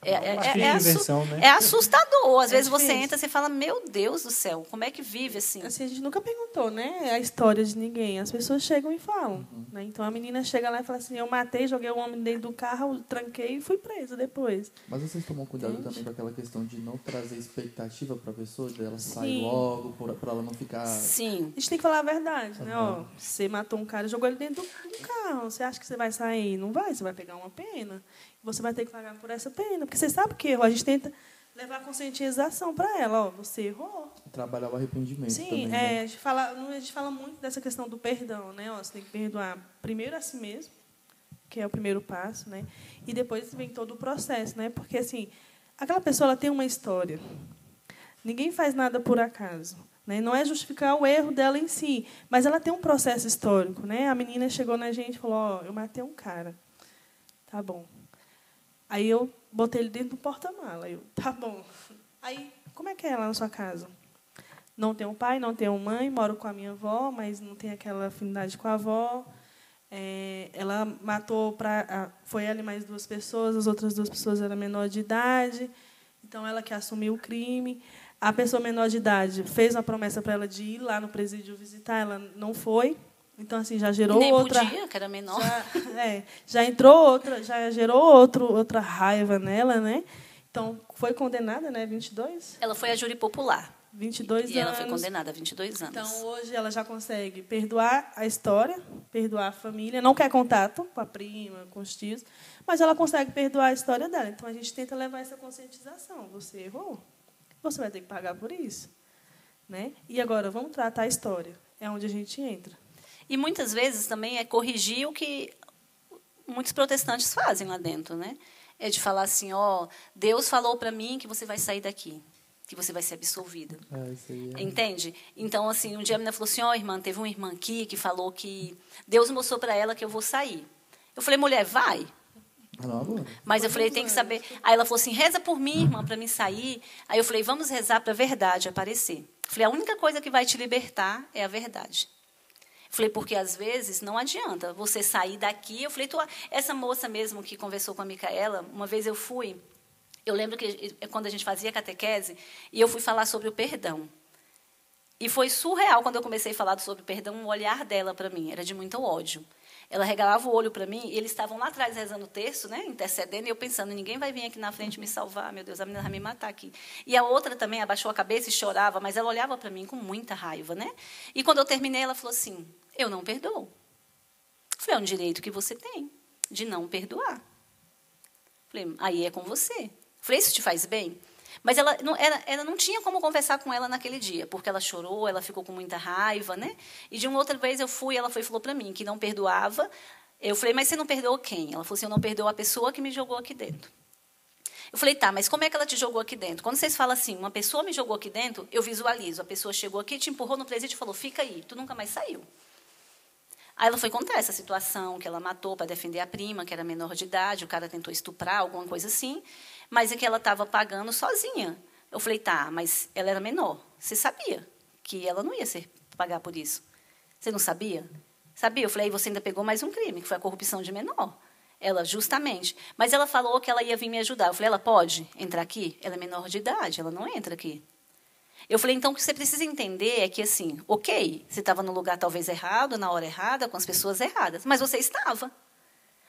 É assustador. Às vezes você entra e fala, meu Deus do céu, como é que vive assim? A gente nunca perguntou, né, a história de ninguém. As pessoas chegam e falam. Né? Então, a menina chega lá e fala assim, eu matei, joguei o homem dentro do carro, tranquei e fui presa depois. Mas vocês tomam cuidado também com aquela questão de não trazer expectativa para a pessoa, dela sair logo, para ela não ficar... Sim. A gente tem que falar a verdade, né? Ó, você matou um cara e jogou ele dentro do carro. Você acha que você vai sair? Não vai, você vai pegar uma pena. Você vai ter que pagar por essa pena, porque você sabe que errou. A gente tenta levar a conscientização para ela. Ó, você errou. Trabalhar o arrependimento. Sim, também, né? a gente fala muito dessa questão do perdão, né? Ó, você tem que perdoar primeiro a si mesmo, que é o primeiro passo, né? E depois vem todo o processo, né? Porque assim, aquela pessoa ela tem uma história. Ninguém faz nada por acaso. Né? Não é justificar o erro dela em si, mas ela tem um processo histórico, né? A menina chegou na gente e falou: ó, eu matei um cara. Tá bom. Aí eu botei ele dentro do porta-mala. Tá bom. Aí, como é que é lá na sua casa? Não tenho pai, não tenho mãe, moro com a minha avó, mas não tem aquela afinidade com a avó. Ela matou, foi ela e mais 2 pessoas, as outras 2 pessoas eram menor de idade, então ela que assumiu o crime. A pessoa menor de idade fez uma promessa para ela de ir lá no presídio visitar, ela não foi. Então, assim, já gerou nem outra... podia, que era menor. Já entrou outra, já gerou outra raiva nela, né? Então, foi condenada, né? 22? Ela foi a júri popular. 22 anos. E ela foi condenada a 22 anos. Então, hoje, ela já consegue perdoar a história, perdoar a família. Não quer contato com a prima, com os tios, mas ela consegue perdoar a história dela. Então, a gente tenta levar essa conscientização. Você errou, você vai ter que pagar por isso. Né? E agora, vamos tratar a história. É onde a gente entra. E muitas vezes também é corrigir o que muitos protestantes fazem lá dentro, né? É de falar assim, ó, Deus falou para mim que você vai sair daqui, que você vai ser absolvida. Isso aí Entende? Então, assim, um dia a menina falou assim, ó, irmã, teve uma irmã aqui que falou que Deus mostrou para ela que eu vou sair. Eu falei, mulher, vai. Mas eu falei, tem que saber. Aí ela falou assim, reza por mim, irmã, para mim sair. Aí eu falei, vamos rezar para a verdade aparecer. Eu falei, a única coisa que vai te libertar é a verdade. Falei, porque às vezes não adianta você sair daqui. Eu falei, essa moça mesmo que conversou com a Micaela, uma vez eu fui Eu lembro que quando a gente fazia catequese, e eu fui falar sobre o perdão. E foi surreal quando eu comecei a falar sobre o perdão, o olhar dela para mim era de muito ódio. Ela regalava o olho para mim, e eles estavam lá atrás rezando o texto, né, intercedendo, e eu pensando, ninguém vai vir aqui na frente me salvar, meu Deus, a menina vai me matar aqui. E a outra também abaixou a cabeça e chorava, mas ela olhava para mim com muita raiva, né? E quando eu terminei, ela falou assim, eu não perdoo. Falei, é um direito que você tem de não perdoar. Falei, aí é com você. Falei, isso te faz bem? Mas ela não tinha como conversar com ela naquele dia, porque ela chorou, ela ficou com muita raiva, né? E de uma outra vez eu fui, ela foi e falou para mim que não perdoava. Eu falei, mas você não perdoou quem? Ela falou assim, eu não perdoo a pessoa que me jogou aqui dentro. Eu falei, tá, mas como é que ela te jogou aqui dentro? Quando vocês falam assim, uma pessoa me jogou aqui dentro, eu visualizo. A pessoa chegou aqui, te empurrou no presídio e falou, fica aí, tu nunca mais saiu. Aí ela foi contar essa situação, que ela matou para defender a prima, que era menor de idade, o cara tentou estuprar, alguma coisa assim, mas é que ela estava pagando sozinha. Eu falei, tá, mas ela era menor. Você sabia que ela não ia pagar por isso? Você não sabia? Sabia? Eu falei, aí você ainda pegou mais um crime, que foi a corrupção de menor. Ela, justamente. Mas ela falou que ela ia vir me ajudar. Eu falei, ela pode entrar aqui? Ela é menor de idade, ela não entra aqui. Eu falei, então, o que você precisa entender é que, assim, ok, você estava no lugar talvez errado, na hora errada, com as pessoas erradas, mas você estava.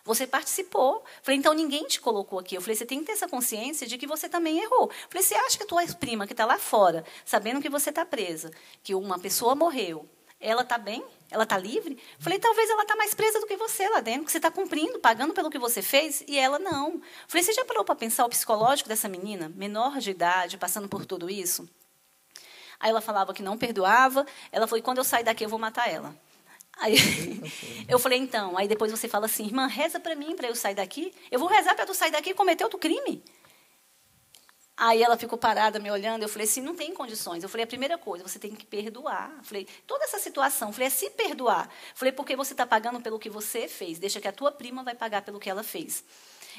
Você participou. Falei, então, ninguém te colocou aqui. Eu falei, você tem que ter essa consciência de que você também errou. Falei, você acha que a tua prima, que está lá fora, sabendo que você está presa, que uma pessoa morreu, ela está bem? Ela está livre? Falei, talvez ela está mais presa do que você lá dentro, que você está cumprindo, pagando pelo que você fez, e ela não. Falei, você já parou para pensar o psicológico dessa menina, menor de idade, passando por tudo isso? Aí ela falava que não perdoava. Ela falou, quando eu sair daqui, eu vou matar ela. Aí eu falei, então. Aí depois você fala assim, irmã, reza para mim, para eu sair daqui. Eu vou rezar para tu sair daqui e cometer outro crime. Aí ela ficou parada, me olhando. Eu falei assim, não tem condições. Eu falei, a primeira coisa, você tem que perdoar. Eu falei, toda essa situação, eu falei, é se perdoar. Eu falei, porque você está pagando pelo que você fez. Deixa que a tua prima vai pagar pelo que ela fez.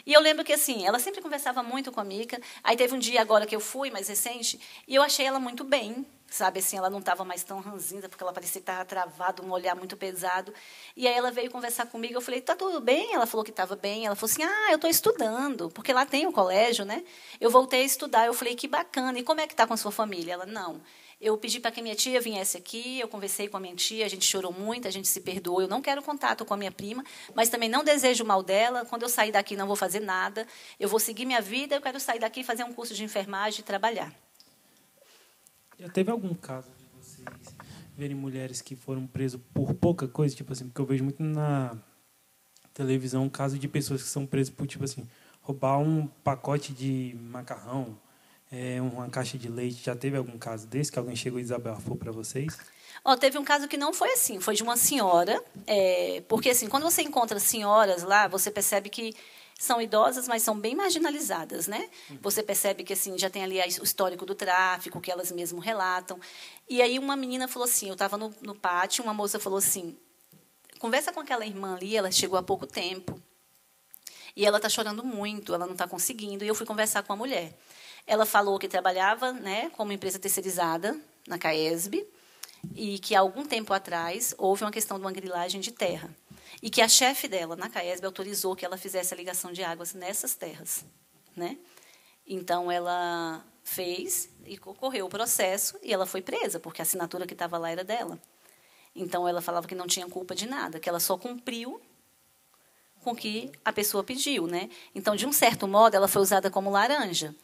E eu lembro que, assim, ela sempre conversava muito com a Mica. Aí teve um dia agora que eu fui, mais recente, e eu achei ela muito bem, sabe? Assim, ela não estava mais tão ranzinza, porque ela parecia que estava travada, um olhar muito pesado. E aí ela veio conversar comigo, eu falei, tá tudo bem? Ela falou que estava bem. Ela falou assim, eu estou estudando, porque lá tem o colégio, né? Eu voltei a estudar. Eu falei, que bacana. E como é que está com a sua família? Ela, não. Eu pedi para que minha tia viesse aqui, eu conversei com a minha tia, a gente chorou muito, a gente se perdoou. Eu não quero contato com a minha prima, mas também não desejo o mal dela. Quando eu sair daqui, não vou fazer nada. Eu vou seguir minha vida, eu quero sair daqui e fazer um curso de enfermagem e trabalhar. Já teve algum caso de vocês verem mulheres que foram presas por pouca coisa? Tipo assim, porque eu vejo muito na televisão um caso de pessoas que são presas por, tipo assim, roubar um pacote de macarrão, uma caixa de leite. Já teve algum caso desse que alguém chegou e desabafou para vocês? Teve um caso que não foi assim, foi de uma senhora, porque assim, quando você encontra senhoras lá, você percebe que são idosas, mas são bem marginalizadas, né? Você percebe que assim já tem ali o histórico do tráfico, que elas mesmas relatam. E aí uma menina falou assim, eu estava no pátio, uma moça falou assim, conversa com aquela irmã ali, ela chegou há pouco tempo, e ela está chorando muito, ela não está conseguindo, e eu fui conversar com a mulher. Ela falou que trabalhava, né, como empresa terceirizada na CAESB, e que há algum tempo atrás houve uma questão de uma grilagem de terra. E que a chefe dela, na CAESB, autorizou que ela fizesse a ligação de águas nessas terras, né? Então, ela fez e ocorreu o processo e ela foi presa, porque a assinatura que estava lá era dela. Então, ela falava que não tinha culpa de nada, que ela só cumpriu com o que a pessoa pediu, né? Então, de um certo modo, ela foi usada como laranja.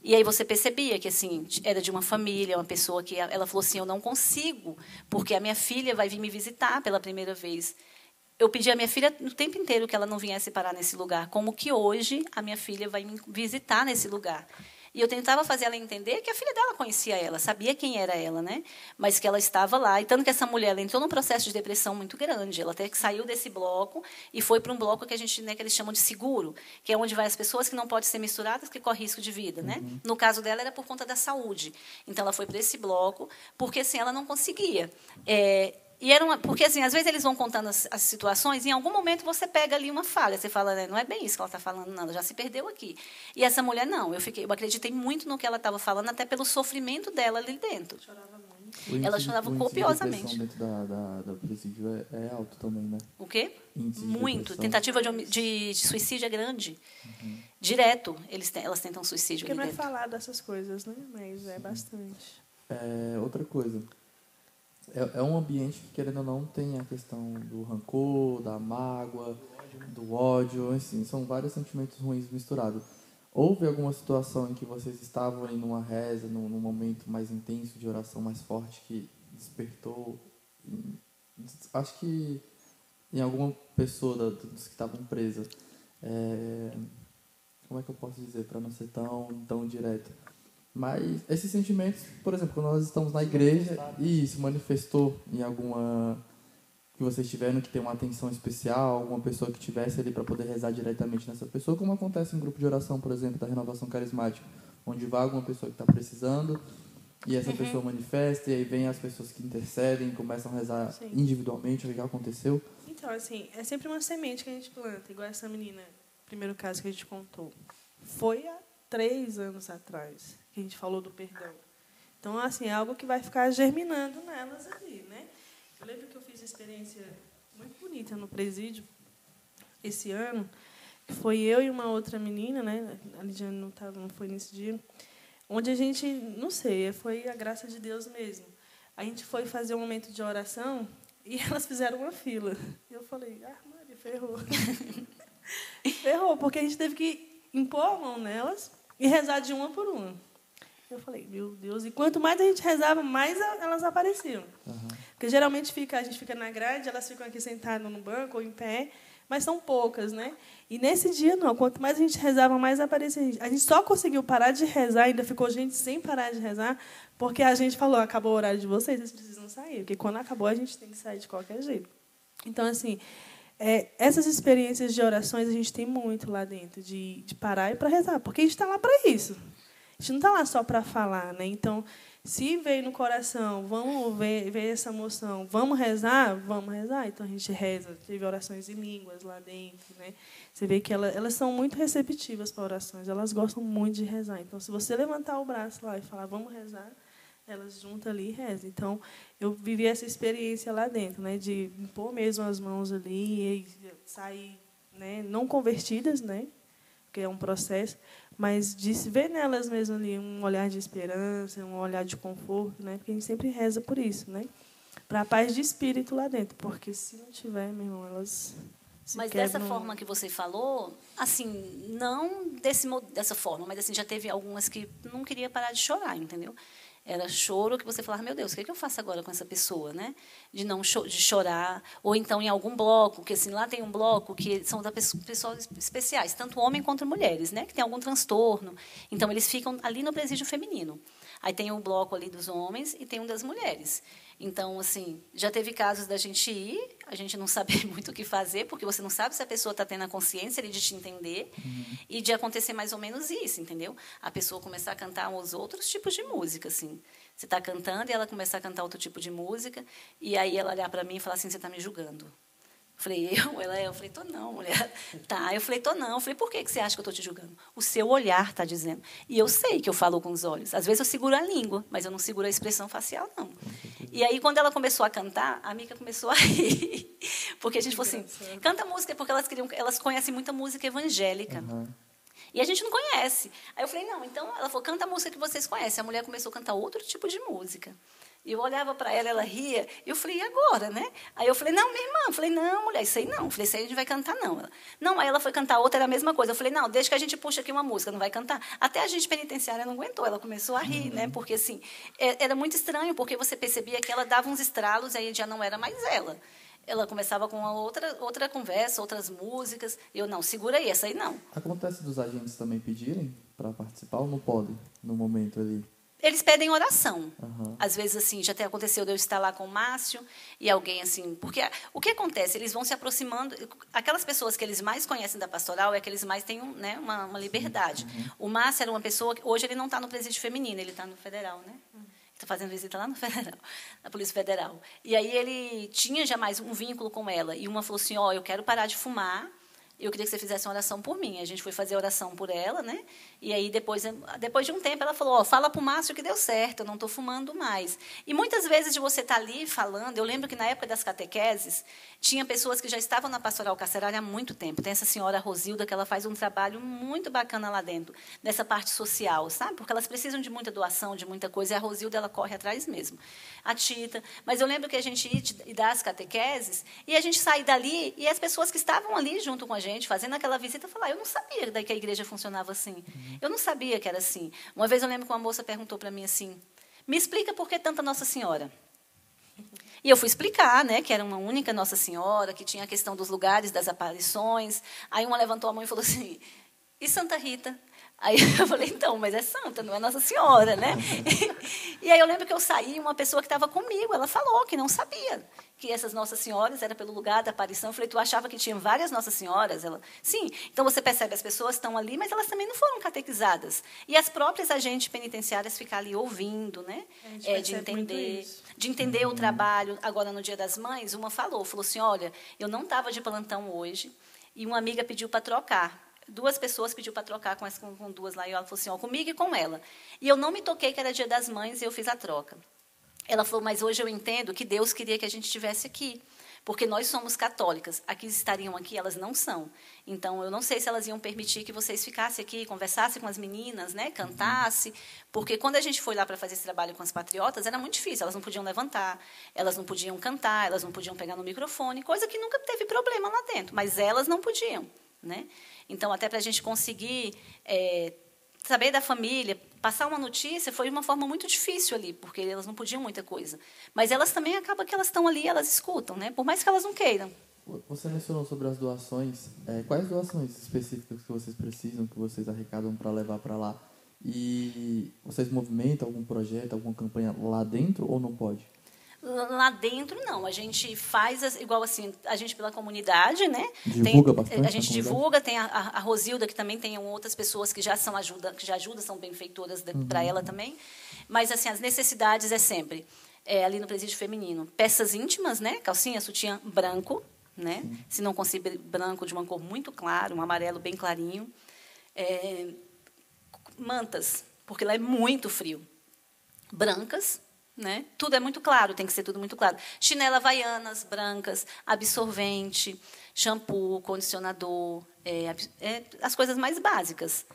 E aí você percebia que assim era de uma família, uma pessoa que ela falou assim, eu não consigo, porque a minha filha vai vir me visitar pela primeira vez. Eu pedi à minha filha o tempo inteiro que ela não viesse parar nesse lugar, como que hoje a minha filha vai me visitar nesse lugar. E eu tentava fazer ela entender que a filha dela conhecia ela, sabia quem era ela, né? Mas que ela estava lá. E tanto que essa mulher ela entrou num processo de depressão muito grande. Ela até que saiu desse bloco e foi para um bloco que a gente, né, que eles chamam de seguro, que é onde vai as pessoas que não podem ser misturadas, que correm risco de vida, né? No caso dela era por conta da saúde. Então ela foi para esse bloco porque assim ela não conseguia. E porque, assim, às vezes eles vão contando as situações e, em algum momento, você pega ali uma falha. Você fala, né, não é bem isso que ela está falando, não, ela já se perdeu aqui. E essa mulher, não. Eu acreditei muito no que ela estava falando, até pelo sofrimento dela ali dentro. Chorava muito. Ela chorava copiosamente. O índice de depressão dentro da presídio é alto também, né? O quê? Muito. Tentativa de suicídio é grande. Direto, elas tentam suicídio. Porque não é falar dessas coisas, né? Mas é bastante. Outra coisa. É um ambiente que, querendo ou não, tem a questão do rancor, da mágoa, do ódio, assim, são vários sentimentos ruins misturados. Houve alguma situação em que vocês estavam em uma reza, num momento mais intenso de oração, mais forte, que despertou, acho que em alguma pessoa dos que estavam presas, como é que eu posso dizer, para não ser tão direto? Mas esses sentimentos, por exemplo, quando nós estamos na igreja e se manifestou em alguma que vocês tiveram que ter uma atenção especial, alguma pessoa que tivesse ali para poder rezar diretamente nessa pessoa, como acontece em grupo de oração, por exemplo, da Renovação Carismática, onde vai alguma pessoa que está precisando e essa pessoa manifesta e aí vem as pessoas que intercedem, começam a rezar individualmente, o que aconteceu? Então, assim, é sempre uma semente que a gente planta, igual essa menina, primeiro caso que a gente contou. Foi há 3 anos atrás que a gente falou do perdão. Então, assim, é algo que vai ficar germinando nelas ali, né? Eu lembro que eu fiz uma experiência muito bonita no presídio esse ano, que foi eu e uma outra menina, né? A Lidiane não foi nesse dia, onde a gente, não sei, foi a graça de Deus mesmo. A gente foi fazer um momento de oração e elas fizeram uma fila. E eu falei, Maria, ferrou. Ferrou, porque a gente teve que impor a mão nelas e rezar de uma por uma. Eu falei, meu Deus, e quanto mais a gente rezava, mais elas apareciam. Porque geralmente a gente fica na grade, elas ficam aqui sentadas no banco ou em pé, mas são poucas, né? E nesse dia, não, quanto mais a gente rezava, mais aparecia. A gente só conseguiu parar de rezar, ainda ficou gente sem parar de rezar, porque a gente falou, acabou o horário de vocês, vocês precisam sair, porque quando acabou, a gente tem que sair de qualquer jeito. Então, assim, essas experiências de orações a gente tem muito lá dentro, de parar e para rezar, porque a gente está lá para isso. A gente não está lá só para falar, né? Então, se veio no coração, vamos ver essa emoção, vamos rezar. Então, a gente reza. Teve orações em línguas lá dentro, né? Você vê que elas são muito receptivas para orações, elas gostam muito de rezar. Então, se você levantar o braço lá e falar, vamos rezar, elas juntam ali e rezam. Então, eu vivi essa experiência lá dentro, né? De pôr mesmo as mãos ali e sair, né? Não convertidas, né? Porque é um processo, mas de se ver nelas mesmo ali um olhar de esperança, um olhar de conforto, né? Porque a gente sempre reza por isso, né? Para a paz de espírito lá dentro, porque se não tiver, meu irmão, elas se Mas quebram. dessa forma que você falou, assim, não dessa forma, mas assim já teve algumas que não queria parar de chorar, entendeu? Era choro que você falava, meu Deus, o que eu faço agora com essa pessoa, né? De chorar, ou então em algum bloco, que assim, lá tem um bloco que são da pessoas especiais, tanto homem quanto mulheres, né? Que tem algum transtorno. Então, eles ficam ali no presídio feminino. Aí tem um bloco ali dos homens e tem um das mulheres. Então, assim, já teve casos da gente ir, a gente não saber muito o que fazer, porque você não sabe se a pessoa está tendo a consciência de te entender, e de acontecer mais ou menos isso, entendeu? A pessoa começar a cantar os outros tipos de música, assim. Você está cantando e ela começar a cantar outro tipo de música, e aí ela olhar para mim e falar assim, você está me julgando. Eu falei, tô não, mulher. Tá, eu falei, tô não. Eu falei, por que você acha que eu estou te julgando? O seu olhar está dizendo. E eu sei que eu falo com os olhos. Às vezes eu seguro a língua, mas eu não seguro a expressão facial, não. E aí, quando ela começou a cantar, a Mica começou a rir. Porque a gente falou assim, canta música, porque elas conhecem muita música evangélica. E a gente não conhece. Aí eu falei, não, então ela falou, canta a música que vocês conhecem. A mulher começou a cantar outro tipo de música. E eu olhava para ela, ela ria, e eu falei, e agora, né? Aí eu falei, não, minha irmã. Eu falei, não, mulher, isso aí não. Eu falei, isso aí a gente vai cantar, não. Não, aí ela foi cantar outra, era a mesma coisa. Eu falei, não, deixa que a gente puxa aqui uma música, não vai cantar. Até a gente penitenciária não aguentou, ela começou a rir, né? Porque, assim, era muito estranho, porque você percebia que ela dava uns estralos, e aí já não era mais ela. Ela começava com uma outra conversa, outras músicas. E eu, não, segura aí, essa aí não. Acontece dos agentes também pedirem para participar ou não podem, no momento ali? Eles pedem oração. Às vezes, assim, já até aconteceu de eu estar lá com o Márcio e alguém, assim... Porque o que acontece? Eles vão se aproximando... Aquelas pessoas que eles mais conhecem da pastoral é que eles mais têm, né, uma liberdade. O Márcio era uma pessoa... Hoje ele não está no presídio feminino, ele está no federal, né? fazendo visita lá no Federal, na Polícia Federal. E aí ele tinha já mais um vínculo com ela. E uma falou assim, eu quero parar de fumar, eu queria que você fizesse uma oração por mim. A gente foi fazer a oração por ela, né? E aí, depois de um tempo, ela falou, fala para o Márcio que deu certo, eu não estou fumando mais. E muitas vezes de você estar ali falando, eu lembro que na época das catequeses, tinha pessoas que já estavam na Pastoral Carcerária há muito tempo. Tem essa senhora Rosilda, que ela faz um trabalho muito bacana lá dentro, nessa parte social, sabe? Porque elas precisam de muita doação, de muita coisa, e a Rosilda, ela corre atrás mesmo. A Tita. Mas eu lembro que a gente ia dar as catequeses, e a gente saía dali, e as pessoas que estavam ali junto com a gente, fazendo aquela visita, falaram, eu não sabia que a igreja funcionava assim. Eu não sabia que era assim. Uma vez eu lembro que uma moça perguntou para mim assim, me explica por que tanta Nossa Senhora? E eu fui explicar, né, que era uma única Nossa Senhora, que tinha a questão dos lugares, das aparições. Aí uma levantou a mão e falou assim, e Santa Rita? Aí eu falei, então, mas é santa, não é Nossa Senhora, né? E aí eu lembro que eu saí, uma pessoa que estava comigo, ela falou que não sabia que essas Nossas Senhoras era pelo lugar da aparição. Eu falei, tu achava que tinha várias Nossas Senhoras? Ela, sim. Então você percebe, as pessoas estão ali, mas elas também não foram catequizadas. E as próprias agentes penitenciárias ficam ali ouvindo, né? De entender o trabalho. Agora, no Dia das Mães, uma falou assim, olha, eu não estava de plantão hoje, e uma amiga pediu para trocar. 2 pessoas pediu para trocar com 2 lá, e ela falou assim, comigo e com ela. E eu não me toquei que era Dia das Mães, e eu fiz a troca. Ela falou, mas hoje eu entendo que Deus queria que a gente estivesse aqui, porque nós somos católicas. Aqui estariam aqui, elas não são. Então, eu não sei se elas iam permitir que vocês ficassem aqui, conversassem com as meninas, né, cantassem, porque quando a gente foi lá para fazer esse trabalho com as patriotas, era muito difícil, elas não podiam levantar, elas não podiam cantar, elas não podiam pegar no microfone, coisa que nunca teve problema lá dentro, mas elas não podiam, né? Então, até para a gente conseguir saber da família, passar uma notícia, foi uma forma muito difícil ali, porque elas não podiam muita coisa. Mas elas também, acaba que elas estão ali, elas escutam, né? Por mais que elas não queiram. Você mencionou sobre as doações. Quais doações específicas que vocês precisam, que vocês arrecadam para levar para lá? E vocês movimentam algum projeto, alguma campanha lá dentro ou não pode? Lá dentro, não. A gente faz, igual assim, a gente pela comunidade, né? Divulga bastante. A gente divulga, tem a Rosilda, que também tem outras pessoas que já ajudam, são benfeitoras para ela também. Mas, assim, as necessidades é sempre, ali no presídio feminino, peças íntimas, né? Calcinha, sutiã branco, né? Se não conseguir branco, de uma cor muito clara, um amarelo bem clarinho. Mantas, porque lá é muito frio. Brancas, né? Tudo é muito claro, tem que ser tudo muito claro. Chinela havaianas, brancas, absorvente, shampoo, condicionador, as coisas mais básicas.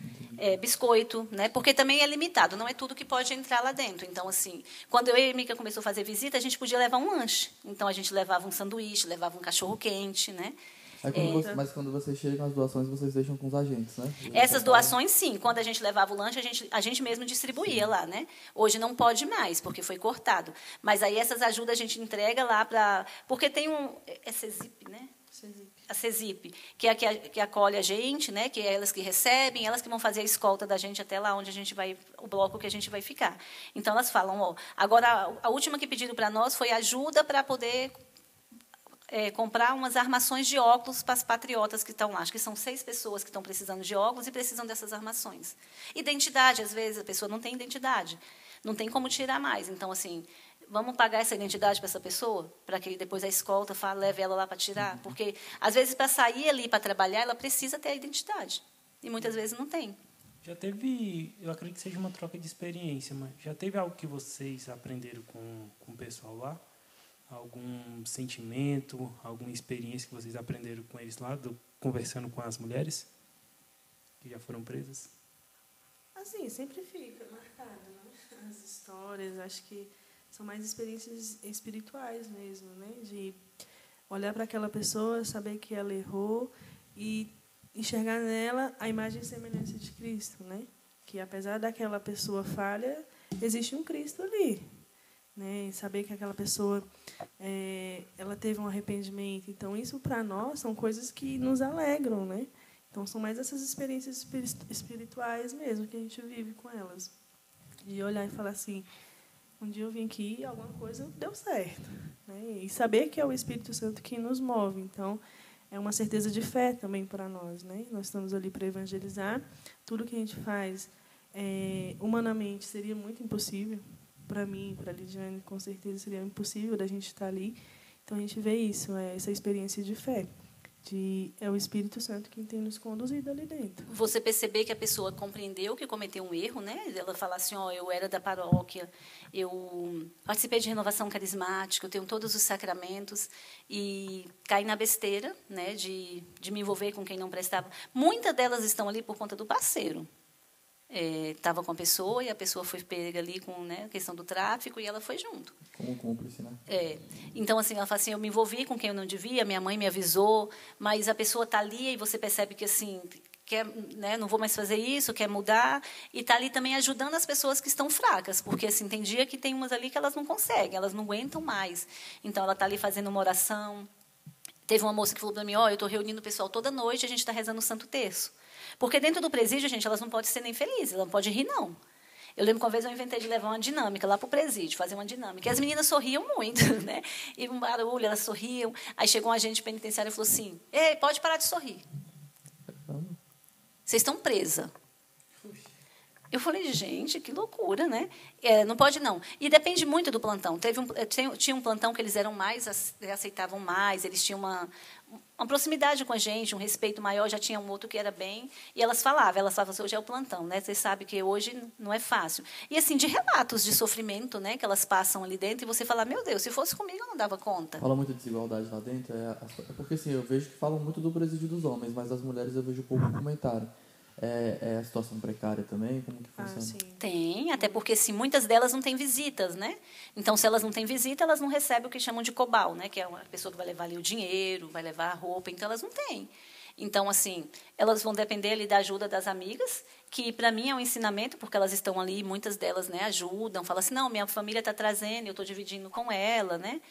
Biscoito, né? Porque também é limitado, não é tudo que pode entrar lá dentro. Então, assim, quando eu e a Mica começou a fazer visita, a gente podia levar um lanche. Então, a gente levava um sanduíche, levava um cachorro-quente, né? Mas quando vocês chegam as doações, vocês deixam com os agentes, né? Essas doações, sim. Quando a gente levava o lanche, a gente mesmo distribuía lá, né? Hoje não pode mais, porque foi cortado. Mas aí essas ajudas a gente entrega lá para... Porque tem é CESIP, né? A CESIP, que é que acolhe a gente, né? Que é elas que recebem, elas que vão fazer a escolta da gente até lá onde a gente vai, o bloco que a gente vai ficar. Então, elas falam, agora, a última que pediram para nós foi ajuda para poder... comprar umas armações de óculos para as patriotas que estão lá. Acho que são 6 pessoas que estão precisando de óculos e precisam dessas armações. Identidade, às vezes, a pessoa não tem identidade. Não tem como tirar mais. Então, assim, vamos pagar essa identidade para essa pessoa? Para que depois a escolta leve ela lá para tirar? Porque, às vezes, para sair ali para trabalhar, ela precisa ter a identidade. E, muitas vezes, não tem. Já teve, eu acredito que seja uma troca de experiência, mas já teve algo que vocês aprenderam com o pessoal lá? Algum sentimento, alguma experiência que vocês aprenderam com eles lá, conversando com as mulheres que já foram presas? Assim, sempre fica marcado, né? As histórias, acho que são mais experiências espirituais mesmo, né? De olhar para aquela pessoa, saber que ela errou e enxergar nela a imagem e semelhança de Cristo, né? Que apesar daquela pessoa falha, existe um Cristo ali. Né, saber que aquela pessoa ela teve um arrependimento. Então, isso, para nós, são coisas que nos alegram. Né? Então, são mais essas experiências espirituais mesmo que a gente vive com elas. De olhar e falar assim, um dia eu vim aqui e alguma coisa deu certo. Né? E saber que é o Espírito Santo que nos move. Então, é uma certeza de fé também para nós. Né? Nós estamos ali para evangelizar. Tudo que a gente faz, humanamente, seria muito impossível. para mim, para a Lidiane, com certeza seria impossível da gente estar ali. Então, a gente vê isso, essa experiência de fé. É o Espírito Santo quem tem nos conduzido ali dentro. Você perceber que a pessoa compreendeu que cometeu um erro, né? Ela fala assim, eu era da paróquia, eu participei de renovação carismática, eu tenho todos os sacramentos e caí na besteira, né? De me envolver com quem não prestava. Muitas delas estão ali por conta do parceiro. Estava com a pessoa e a pessoa foi pega ali com, né, a questão do tráfico e ela foi junto. Como cúmplice, né? Então, assim, ela fala assim, eu me envolvi com quem eu não devia, minha mãe me avisou, mas a pessoa está ali e você percebe que, assim, quer, né, não vou mais fazer isso, quer mudar, e está ali também ajudando as pessoas que estão fracas, porque, assim, tem dia que tem umas ali que elas não conseguem, elas não aguentam mais. Então, ela está ali fazendo uma oração. Teve uma moça que falou para mim, eu estou reunindo o pessoal toda noite, a gente está rezando o Santo Terço. Porque dentro do presídio, gente, elas não podem ser nem felizes, elas não podem rir, não. Eu lembro que uma vez eu inventei de levar uma dinâmica lá para o presídio, fazer uma dinâmica. E as meninas sorriam muito, né? E um barulho, elas sorriam. Aí chegou um agente penitenciário e falou assim, ei, pode parar de sorrir. Vocês estão presas. Eu falei, gente, que loucura, né? Não pode, não. E depende muito do plantão. Tinha um plantão que eles eram mais, aceitavam mais, eles tinham uma proximidade com a gente, um respeito maior, já tinha um outro que era bem, e elas falavam assim, hoje é o plantão, né? Você sabe que hoje não é fácil. E, assim, de relatos de sofrimento, né, que elas passam ali dentro, e você fala, meu Deus, se fosse comigo eu não dava conta. Fala muito de desigualdade lá dentro, porque, assim, eu vejo que falam muito do presídio dos homens, mas das mulheres eu vejo pouco comentário. A situação precária também? Como que funciona? Sim. Tem, até porque assim, muitas delas não têm visitas, né? Então, se elas não têm visita, elas não recebem o que chamam de cobal, né? Que é uma pessoa que vai levar ali o dinheiro, vai levar a roupa, então elas não têm. Então, assim, elas vão depender ali da ajuda das amigas, que para mim é um ensinamento, porque elas estão ali, muitas delas, né, ajudam, falam assim, não, minha família está trazendo, eu estou dividindo com ela, né?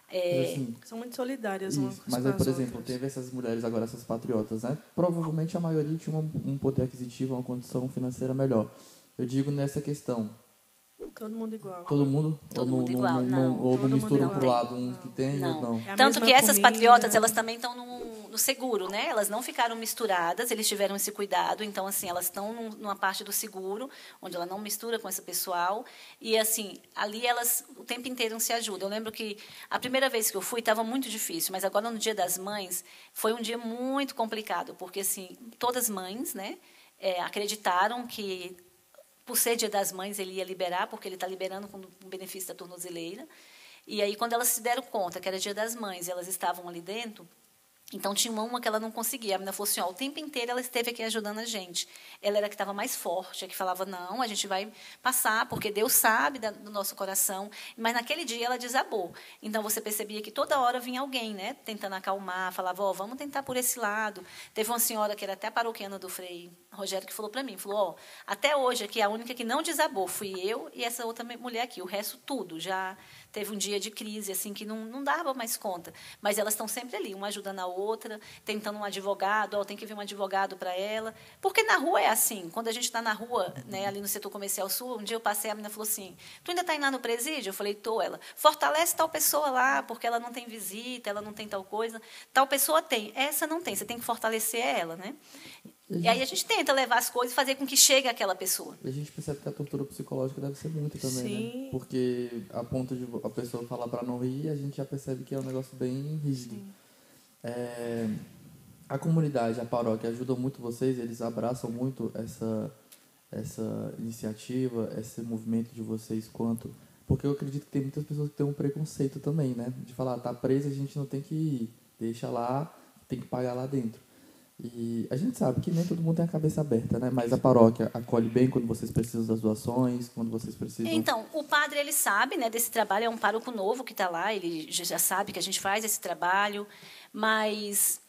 Assim, são muito solidárias. Mas aí, por exemplo, teve essas mulheres agora, essas patriotas, né? Provavelmente a maioria tinha um poder aquisitivo, uma condição financeira melhor. Eu digo nessa questão. Todo mundo igual. Todo mundo igual, não. Ou não misturam para o lado uns que tem não. ou não. Tanto que essas patriotas, elas também estão no seguro, né? Elas não ficaram misturadas, eles tiveram esse cuidado. Então, assim, elas estão numa parte do seguro, onde ela não mistura com esse pessoal. E, assim, ali elas o tempo inteiro se ajudam. Eu lembro que a primeira vez que eu fui estava muito difícil, mas agora no Dia das Mães foi um dia muito complicado, porque, assim, todas as mães, né, acreditaram que por ser Dia das Mães, ele ia liberar, porque ele está liberando com o benefício da tornozeleira. E aí, quando elas se deram conta que era Dia das Mães e elas estavam ali dentro, então tinha uma que ela não conseguia. A menina falou assim, o tempo inteiro ela esteve aqui ajudando a gente. Ela era a que estava mais forte, a que falava, não, a gente vai passar, porque Deus sabe do nosso coração. Mas naquele dia ela desabou. Então você percebia que toda hora vinha alguém, né, tentando acalmar, falava, vamos tentar por esse lado. Teve uma senhora que era até paroquiana do Frei Rogério, que falou para mim, falou, até hoje aqui a única que não desabou fui eu e essa outra mulher aqui. O resto tudo já teve um dia de crise, assim, que não dava mais conta. Mas elas estão sempre ali, uma ajudando a outra, tentando um advogado, tem que vir um advogado para ela. Porque na rua é assim, quando a gente está na rua, né, ali no setor comercial sul, um dia eu passei, a menina falou assim, tu ainda está indo lá no presídio? Eu falei, tô. Ela, fortalece tal pessoa lá, porque ela não tem visita, ela não tem tal coisa. Tal pessoa tem, essa não tem, você tem que fortalecer ela, né? E aí a gente tenta levar as coisas e fazer com que chegue àquela pessoa. E a gente percebe que a tortura psicológica deve ser muito também, Sim. né? Porque a ponto de a pessoa falar para não rir, a gente já percebe que é um negócio bem rígido. A comunidade, a paróquia, ajudam muito vocês? Eles abraçam muito essa iniciativa, esse movimento de vocês quanto... Porque eu acredito que tem muitas pessoas que têm um preconceito também, né? De falar, tá presa, a gente não tem que ir. Deixa lá, tem que pagar lá dentro. E a gente sabe que nem todo mundo tem a cabeça aberta, né? Mas a paróquia acolhe bem quando vocês precisam das doações, quando vocês precisam... Então, o padre, ele sabe, né, desse trabalho, é um pároco novo que está lá, ele já sabe que a gente faz esse trabalho, mas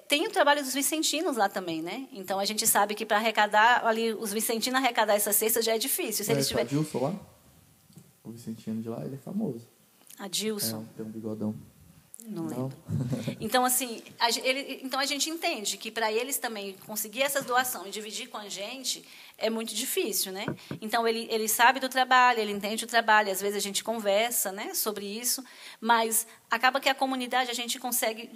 tem o trabalho dos vicentinos lá também, né? Então, a gente sabe que para arrecadar, ali, os vicentinos arrecadar essa cesta já é difícil. Se eles tiver... Adilson lá? O vicentino de lá, ele é famoso. Adilson? Tem um bigodão. Não lembro. Então, assim, a gente entende que para eles também conseguir essa doação e dividir com a gente é muito difícil, né? Então, ele sabe do trabalho, ele entende o trabalho, às vezes a gente conversa, né, sobre isso, mas acaba que a comunidade a gente consegue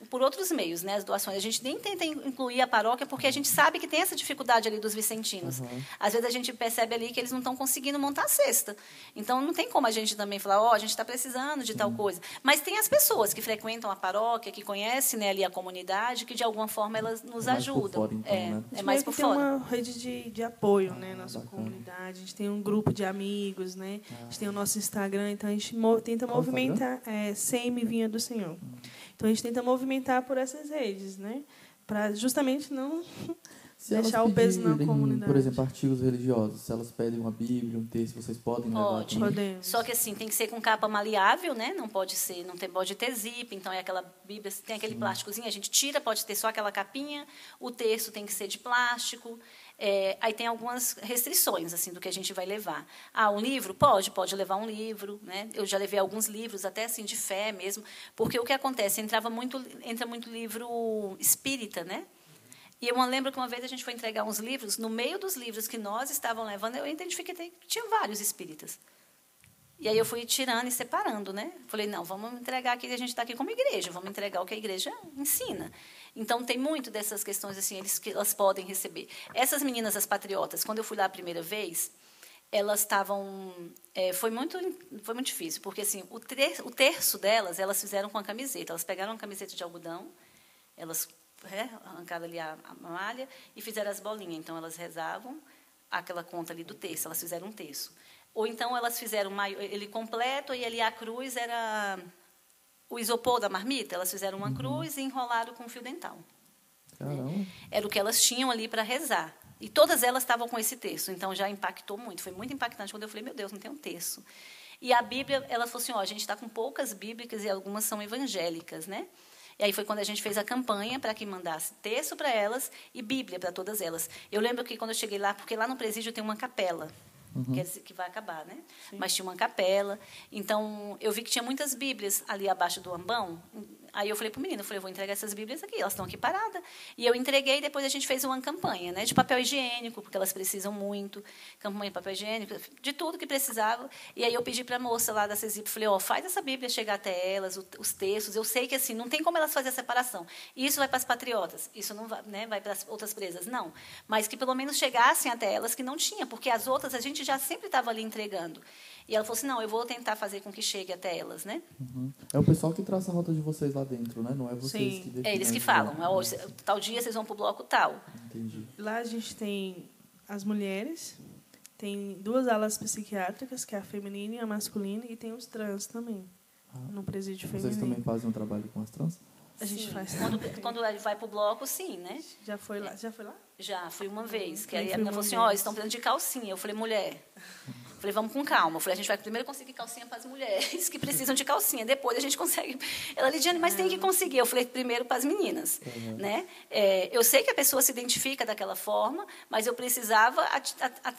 por outros meios, né, as doações. A gente nem tenta incluir a paróquia porque a gente sabe que tem essa dificuldade ali dos vicentinos. Às vezes a gente percebe ali que eles não estão conseguindo montar a cesta. Então, não tem como a gente também falar, a gente está precisando de tal coisa. Mas tem as pessoas que frequentam a paróquia, que conhecem, né, ali a comunidade, que, de alguma forma, elas nos ajudam. Fora, então, né? É mais por tem fora. Uma rede de apoio, né, na nossa comunidade. A gente tem um grupo de amigos, né? A gente tem o nosso Instagram, então a gente tenta movimentar. CM Vinha do Senhor. Então, a gente tenta movimentar por essas redes, né? Para justamente não deixar o peso na comunidade. Por exemplo, artigos religiosos, se elas pedem uma Bíblia, um texto, vocês podem levar? Podemos. Só que assim, tem que ser com capa maleável, né? Não pode ter zip, então é aquela Bíblia, tem aquele plásticozinho, a gente tira, pode ter só aquela capinha, o texto tem que ser de plástico. Aí tem algumas restrições assim do que a gente vai levar. Um livro? Pode levar um livro, né? Eu já levei alguns livros, até assim de fé mesmo, porque o que acontece? Entra muito livro espírita, né? E eu lembro que uma vez a gente foi entregar uns livros, no meio dos livros que nós estávamos levando, eu identifiquei que tinha vários espíritas. E aí eu fui tirando e separando, né? Falei, não, vamos entregar aqui, a gente está aqui como igreja, vamos entregar o que a igreja ensina. Então, tem muito dessas questões assim, que elas podem receber. Essas meninas, as patriotas, quando eu fui lá a primeira vez, elas estavam... foi muito difícil, porque assim, o terço delas, elas fizeram com a camiseta. Elas pegaram uma camiseta de algodão, elas arrancaram ali a malha e fizeram as bolinhas. Então, elas rezavam aquela conta ali do terço, elas fizeram um terço. Ou então elas fizeram ele completo e ali a cruz era o isopor da marmita. Elas fizeram uma cruz e enrolaram com fio dental. Caramba. Era o que elas tinham ali para rezar. E todas elas estavam com esse texto. Então, já impactou muito. Foi muito impactante quando eu falei, meu Deus, não tem um texto. E a Bíblia, ela falou assim, a gente está com poucas bíblicas e algumas são evangélicas, né? E aí foi quando a gente fez a campanha para que mandasse texto para elas e Bíblia para todas elas. Eu lembro que quando eu cheguei lá, porque lá no presídio tem uma capela, que vai acabar, né? Sim. Mas tinha uma capela. Então, eu vi que tinha muitas Bíblias ali abaixo do ambão. Aí eu falei para o menino, eu vou entregar essas Bíblias aqui, elas estão aqui paradas. E eu entreguei, e depois a gente fez uma campanha, né, de papel higiênico, porque elas precisam muito, campanha de papel higiênico, de tudo que precisava. E aí eu pedi para a moça lá da CESIP, falei, faz essa Bíblia chegar até elas, os textos. Eu sei que assim, não tem como elas fazerem a separação. Isso vai para as patriotas, isso não vai, né, vai para as outras presas, não. Mas que pelo menos chegassem até elas, que não tinha, porque as outras a gente já sempre estava ali entregando. E ela falou assim, não, eu vou tentar fazer com que chegue até elas, né? É o pessoal que traça a rota de vocês lá dentro, né? Não é vocês que definem. É eles que falam. Tal dia vocês vão para o bloco tal. Entendi. Lá a gente tem as mulheres, tem 2 alas psiquiátricas, que é a feminina e a masculina, e tem os trans também, no presídio feminino. Vocês também fazem um trabalho com as trans? A gente faz. Quando vai para o bloco, sim, né? Já foi lá? Já foi lá? Já, fui uma vez. Que aí a menina falou assim, eles estão precisando de calcinha. Eu falei, mulher... Falei, vamos com calma. Eu falei, a gente vai primeiro conseguir calcinha para as mulheres que precisam de calcinha. Depois a gente consegue. Ela, Lidiane, mas tem que conseguir. Eu falei, primeiro para as meninas. Né? Eu sei que a pessoa se identifica daquela forma, mas eu precisava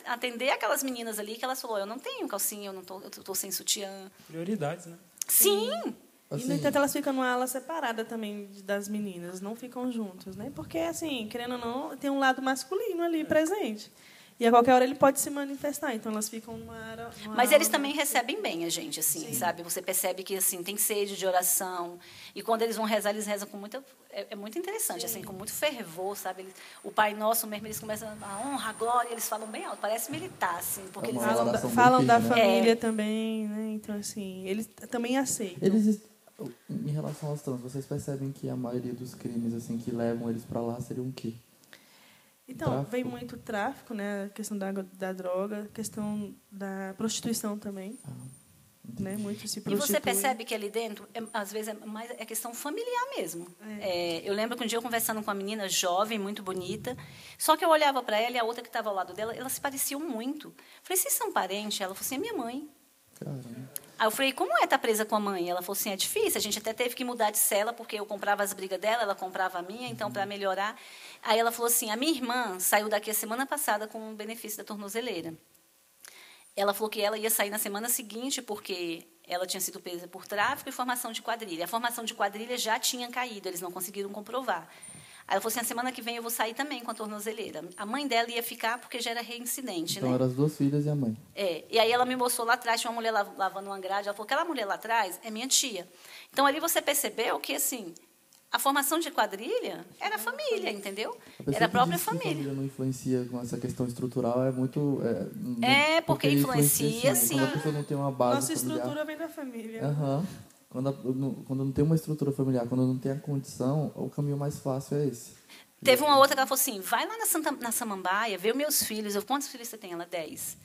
atender aquelas meninas ali que elas falaram, eu não tenho calcinha, eu estou sem sutiã. Prioridades, né? Sim. E, no entanto, elas ficam numa ala separada também das meninas, não ficam juntas, né? Porque, assim, querendo ou não, tem um lado masculino ali presente. E a qualquer hora ele pode se manifestar, então elas ficam numa Mas eles também recebem bem a gente, assim, sim, sabe? Você percebe que assim tem sede de oração, e quando eles vão rezar, eles rezam com muita... É muito interessante, sim, assim, com muito fervor, sabe? O Pai Nosso mesmo, eles começam a honra, a glória, eles falam bem alto, parece militar, assim, porque eles falam da família também, né? Então, assim, eles também aceitam. Eles, em relação aos trans, vocês percebem que a maioria dos crimes assim que levam eles para lá seriam o quê? Então, tráfico? Vem muito tráfico, né? A questão da droga, a questão da prostituição também. Né? Muito se prostitui. E você percebe que ali dentro, às vezes, é questão familiar mesmo. Eu lembro que um dia eu conversando com uma menina jovem, muito bonita, só que eu olhava para ela e a outra que estava ao lado dela, elas se pareciam muito. Falei, vocês são parentes? Ela falou assim, é minha mãe. Caramba. Aí eu falei, como é estar presa com a mãe? Ela falou assim, é difícil, a gente até teve que mudar de cela, porque eu comprava as brigas dela, ela comprava a minha, então, para melhorar. Aí ela falou assim, a minha irmã saiu daqui a semana passada com o benefício da tornozeleira. Ela falou que ela ia sair na semana seguinte, porque ela tinha sido presa por tráfico e formação de quadrilha. A formação de quadrilha já tinha caído, eles não conseguiram comprovar. Aí ela falou assim, a semana que vem eu vou sair também com a tornozeleira. A mãe dela ia ficar porque já era reincidente, então, né? eram as 2 filhas e a mãe. E aí ela me mostrou lá atrás, tinha uma mulher lavando uma grade, ela falou, aquela mulher lá atrás é minha tia. Então, ali você percebeu que, assim, a formação de quadrilha era a família, entendeu? Era a própria família. A família não influencia com essa questão estrutural, é muito... porque influencia, sim. Quando a pessoa não tem uma base Nossa familiar, estrutura vem da família. Quando não tem uma estrutura familiar, quando não tem a condição, o caminho mais fácil é esse. Teve uma outra que ela falou assim, vai lá na Samambaia, vê os meus filhos. Quantos filhos você tem? Ela, 10.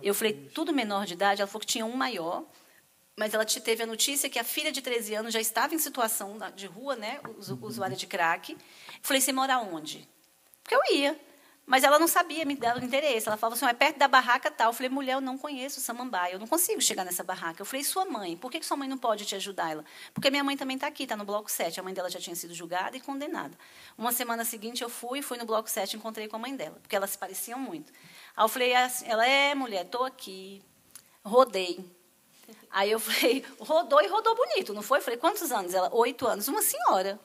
Eu falei, tudo menor de idade. Ela falou que tinha um maior, mas ela teve a notícia que a filha de 13 anos já estava em situação de rua, né, usuária de crack. Eu falei, você mora onde? Porque eu ia. Mas ela não sabia, me dava interesse. Ela falava assim, é perto da barraca tal. Eu falei, mulher, eu não conheço Samambaia, eu não consigo chegar nessa barraca. Eu falei, sua mãe, por que sua mãe não pode te ajudar? Ela, porque minha mãe também está aqui, está no bloco 7. A mãe dela já tinha sido julgada e condenada. Uma semana seguinte, eu fui no bloco 7 e encontrei com a mãe dela, porque elas se pareciam muito. Aí eu falei, assim, ela, mulher, estou aqui, rodei. Aí eu falei, rodou e rodou bonito, não foi? Eu falei, quantos anos? Ela, 8 anos. Uma senhora.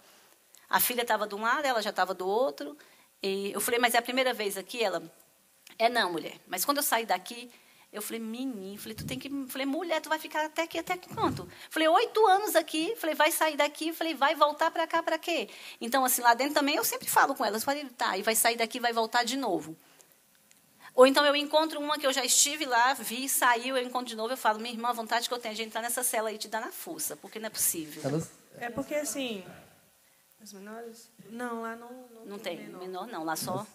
A filha estava de um lado, ela já estava do outro. E eu falei, mas é a primeira vez aqui? Ela, não, mulher. Mas quando eu sair daqui, eu falei, menino, falei, mulher, tu vai ficar até quanto? Falei, 8 anos aqui, falei, vai sair daqui, falei, vai voltar para cá para quê? Então, assim, lá dentro também eu sempre falo com elas, falei, tá, e vai sair daqui, vai voltar de novo. Ou então eu encontro uma que eu já estive lá, vi, saiu, eu encontro de novo, eu falo, minha irmã, a vontade que eu tenho de entrar nessa cela aí e te dar na força, porque não é possível. É porque, assim, as menores? Não, lá não tem menor não, lá só...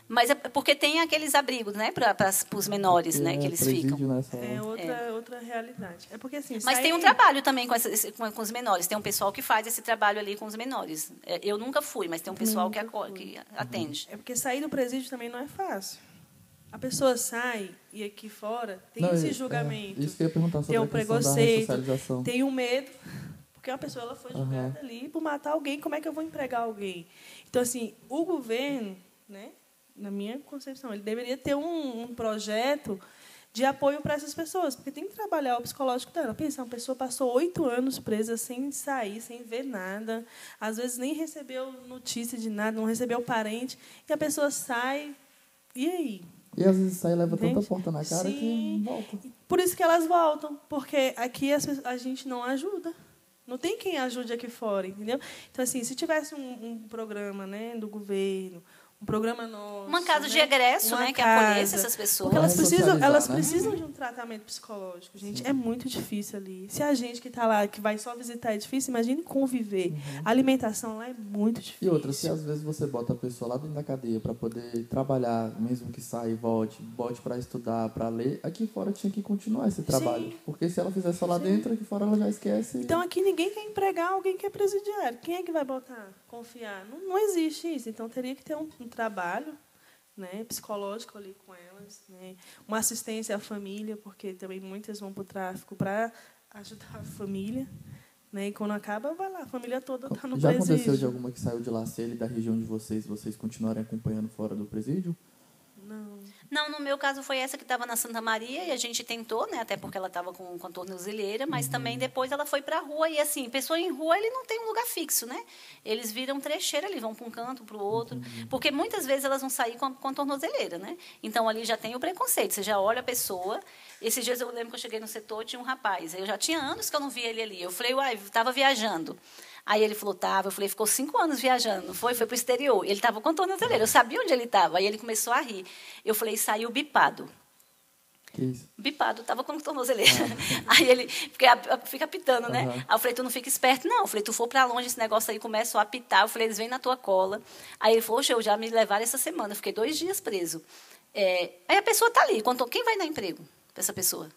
Mas é porque tem aqueles abrigos, né, para os menores, né, que eles ficam. É outra realidade. É porque, assim, mas tem um trabalho também com os menores. Tem um pessoal que faz esse trabalho ali com os menores. Eu nunca fui, mas tem um pessoal que atende. É porque sair do presídio também não é fácil. A pessoa sai e aqui fora tem esse julgamento. Isso que eu ia perguntar sobre tem um preconceito, da tem um medo. Porque a pessoa foi julgada ali por matar alguém. Como é que eu vou empregar alguém? Então, assim, o governo, né, na minha concepção, ele deveria ter um projeto de apoio para essas pessoas, porque tem que trabalhar o psicológico dela. Pensa, uma pessoa passou 8 anos presa sem sair, sem ver nada, às vezes nem recebeu notícia de nada, não recebeu parente, e a pessoa sai, e aí? E às vezes sai e leva tanta porta na cara que volta. Por isso que elas voltam, porque aqui a gente não ajuda. Não tem quem ajude aqui fora, entendeu? Então, assim, se tivesse um programa, né, do governo, um programa nosso... Uma casa de egresso, né, que acolhesse essas pessoas. Porque elas precisam de um tratamento psicológico, gente. Sim. É muito difícil ali. Se a gente que está lá, que vai só visitar, é difícil, imagine conviver. A alimentação lá é muito difícil. E outra, se às vezes você bota a pessoa lá dentro da cadeia para poder trabalhar, mesmo que saia e volte para estudar, para ler, aqui fora tinha que continuar esse trabalho. Sim. Porque se ela fizer só lá dentro, aqui fora ela já esquece. Então, aqui ninguém quer empregar alguém que é presidiário. Quem é que vai botar? Confiar? Não existe isso. Então, teria que ter um trabalho, né, psicológico ali com elas, né, uma assistência à família, porque também muitas vão para o tráfico para ajudar a família, né, e quando acaba, vai lá, a família toda está no presídio. Já aconteceu de alguma que saiu de lá, se ele da região de vocês continuarem acompanhando fora do presídio? Não, no meu caso foi essa que estava na Santa Maria e a gente tentou, né, até porque ela estava com a tornozeleira, mas também depois ela foi para a rua e, assim, pessoa em rua, ele não tem um lugar fixo, né? Eles viram trecheira ali, vão para um canto, para o outro, porque muitas vezes elas vão sair com a tornozeleira, né? Então, ali já tem o preconceito, você já olha a pessoa. Esses dias eu lembro que eu cheguei no setor, tinha um rapaz, eu já tinha anos que eu não via ele ali, eu falei, estava viajando. Aí ele falou, eu falei, ficou 5 anos viajando, não foi? Foi para o exterior. Ele estava com a tornozeleira, eu sabia onde ele estava. Aí ele começou a rir. Eu falei, saiu bipado. Que isso? Bipado, estava com a tornozeleira. Aí ele fica apitando, né? Aí eu falei, tu não fica esperto, não. Eu falei, tu for para longe, esse negócio aí começa a apitar. Eu falei, eles vêm na tua cola. Aí ele falou, eu já me levaram essa semana. Eu fiquei 2 dias preso. Aí a pessoa está ali. Quem vai dar emprego para essa pessoa?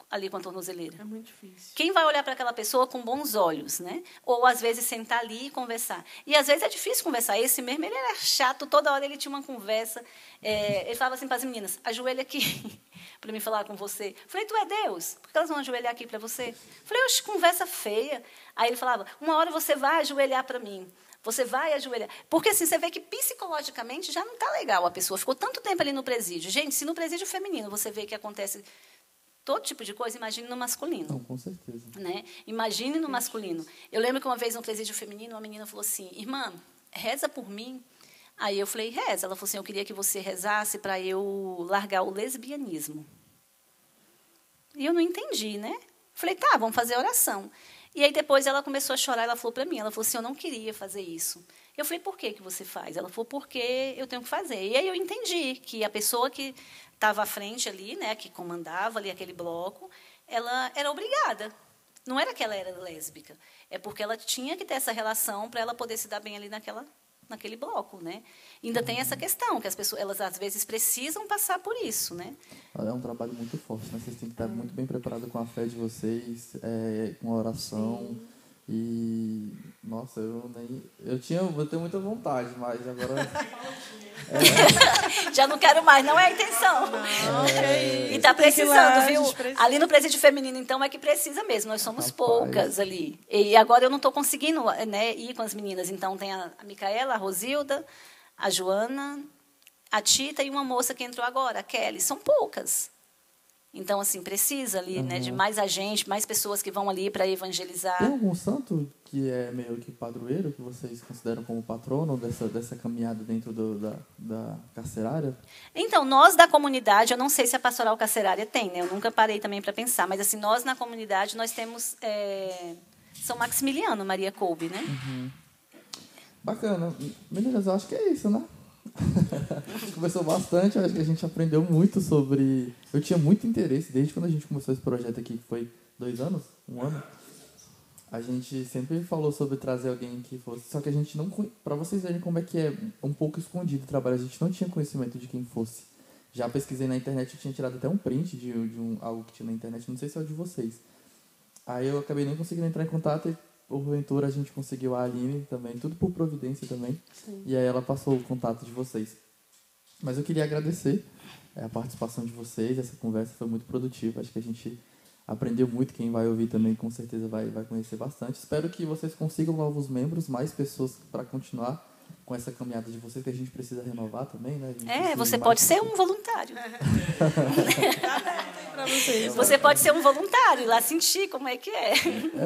Ali com a tornozeleira. É muito difícil. Quem vai olhar para aquela pessoa com bons olhos, né? Ou, às vezes, sentar ali e conversar. E, às vezes, é difícil conversar. Esse mesmo, ele era chato, toda hora ele tinha uma conversa. Ele falava assim para as meninas, ajoelha aqui para mim falar com você. Falei, tu é Deus? Por que elas vão ajoelhar aqui para você? Falei, oxe, conversa feia. Aí ele falava, uma hora você vai ajoelhar para mim. Você vai ajoelhar. Porque, assim, você vê que psicologicamente já não está legal a pessoa. Ficou tanto tempo ali no presídio. Gente, se no presídio feminino você vê que acontece todo tipo de coisa, imagine no masculino. Não, com certeza. Né? Imagine no masculino. Eu lembro que uma vez, no presídio feminino, uma menina falou assim, irmã, reza por mim. Aí eu falei, reza. Ela falou assim, eu queria que você rezasse para eu largar o lesbianismo. E eu não entendi, né? Falei, tá, vamos fazer a oração. E aí depois ela começou a chorar, ela falou para mim, ela falou assim, eu não queria fazer isso. Eu falei, por que você faz? Ela falou, porque eu tenho que fazer. E aí eu entendi que a pessoa que estava à frente ali, né, que comandava ali aquele bloco, ela era obrigada. Não era que ela era lésbica, é porque ela tinha que ter essa relação para ela poder se dar bem ali naquele bloco, né? Ainda tem essa questão, que as pessoas, elas às vezes precisam passar por isso, né? É um trabalho muito forte, né? Vocês têm que estar muito bem preparados com a fé de vocês, com a oração. Sim. E, nossa, eu tenho muita vontade, mas agora... Já não quero mais, não é a intenção. E está precisando, viu? Ali no presídio feminino, então, é que precisa mesmo. Nós somos poucas ali. E agora eu não estou conseguindo, né, ir com as meninas. Então, tem a Micaela, a Rosilda, a Joana, a Tita e uma moça que entrou agora, a Kelly. São poucas. Então, assim, precisa ali, né, de mais agente, mais pessoas que vão ali para evangelizar. Tem algum santo que é meio que padroeiro, que vocês consideram como patrono dessa caminhada dentro da carcerária? Então, nós da comunidade, eu não sei se a pastoral carcerária tem, né? Eu nunca parei também para pensar, mas assim, nós na comunidade, nós temos São Maximiliano, Maria Kolbe, né? Bacana. Meninas, eu acho que é isso, né? A gente conversou bastante, acho que a gente aprendeu muito sobre... Eu tinha muito interesse, desde quando a gente começou esse projeto aqui, que foi 2 anos, 1 ano, a gente sempre falou sobre trazer alguém que fosse... Só que a gente não... Para vocês verem como é que é um pouco escondido o trabalho, a gente não tinha conhecimento de quem fosse. Já pesquisei na internet, eu tinha tirado até um print de algo que tinha na internet, não sei se é o de vocês. Aí eu acabei nem conseguindo entrar em contato e porventura a gente conseguiu a Aline também, tudo por providência também. Sim. E aí ela passou o contato de vocês. Mas eu queria agradecer a participação de vocês, essa conversa foi muito produtiva, acho que a gente aprendeu muito, quem vai ouvir também com certeza vai conhecer bastante. Espero que vocês consigam novos membros, mais pessoas para continuar com essa caminhada de vocês, que a gente precisa renovar também, né? Você pode ser um voluntário. Você pode ser um voluntário, lá sentir como é que é.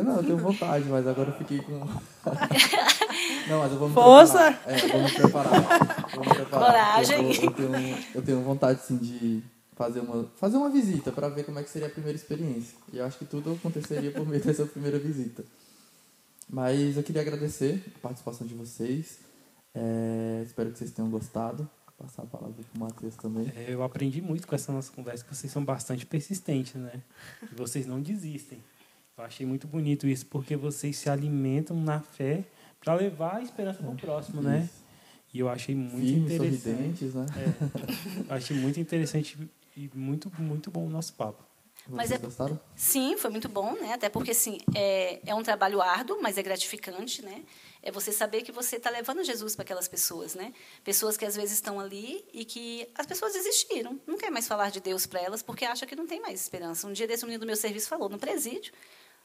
Não, eu tenho vontade, mas agora eu fiquei com... Não, mas eu vou me Força! preparar. Vou me preparar. Coragem. Eu tenho vontade, sim, de fazer uma visita para ver como é que seria a primeira experiência. E eu acho que tudo aconteceria por meio dessa primeira visita. Mas eu queria agradecer a participação de vocês. Espero que vocês tenham gostado. Vou passar a palavra para o Matheus também. Eu aprendi muito com essa nossa conversa, que vocês são bastante persistentes, né? E vocês não desistem. Eu achei muito bonito isso, porque vocês se alimentam na fé para levar a esperança para o próximo, né? E eu achei muito interessante. Sorridentes, né? Eu achei muito interessante e muito, muito bom o nosso papo. Vocês gostaram? Sim, foi muito bom, né? Até porque assim, é um trabalho árduo, mas é gratificante, né? É você saber que você está levando Jesus para aquelas pessoas, né? Pessoas que às vezes estão ali e que as pessoas desistiram, não quer mais falar de Deus para elas porque acham que não tem mais esperança. Um dia desse, um menino do meu serviço falou no presídio,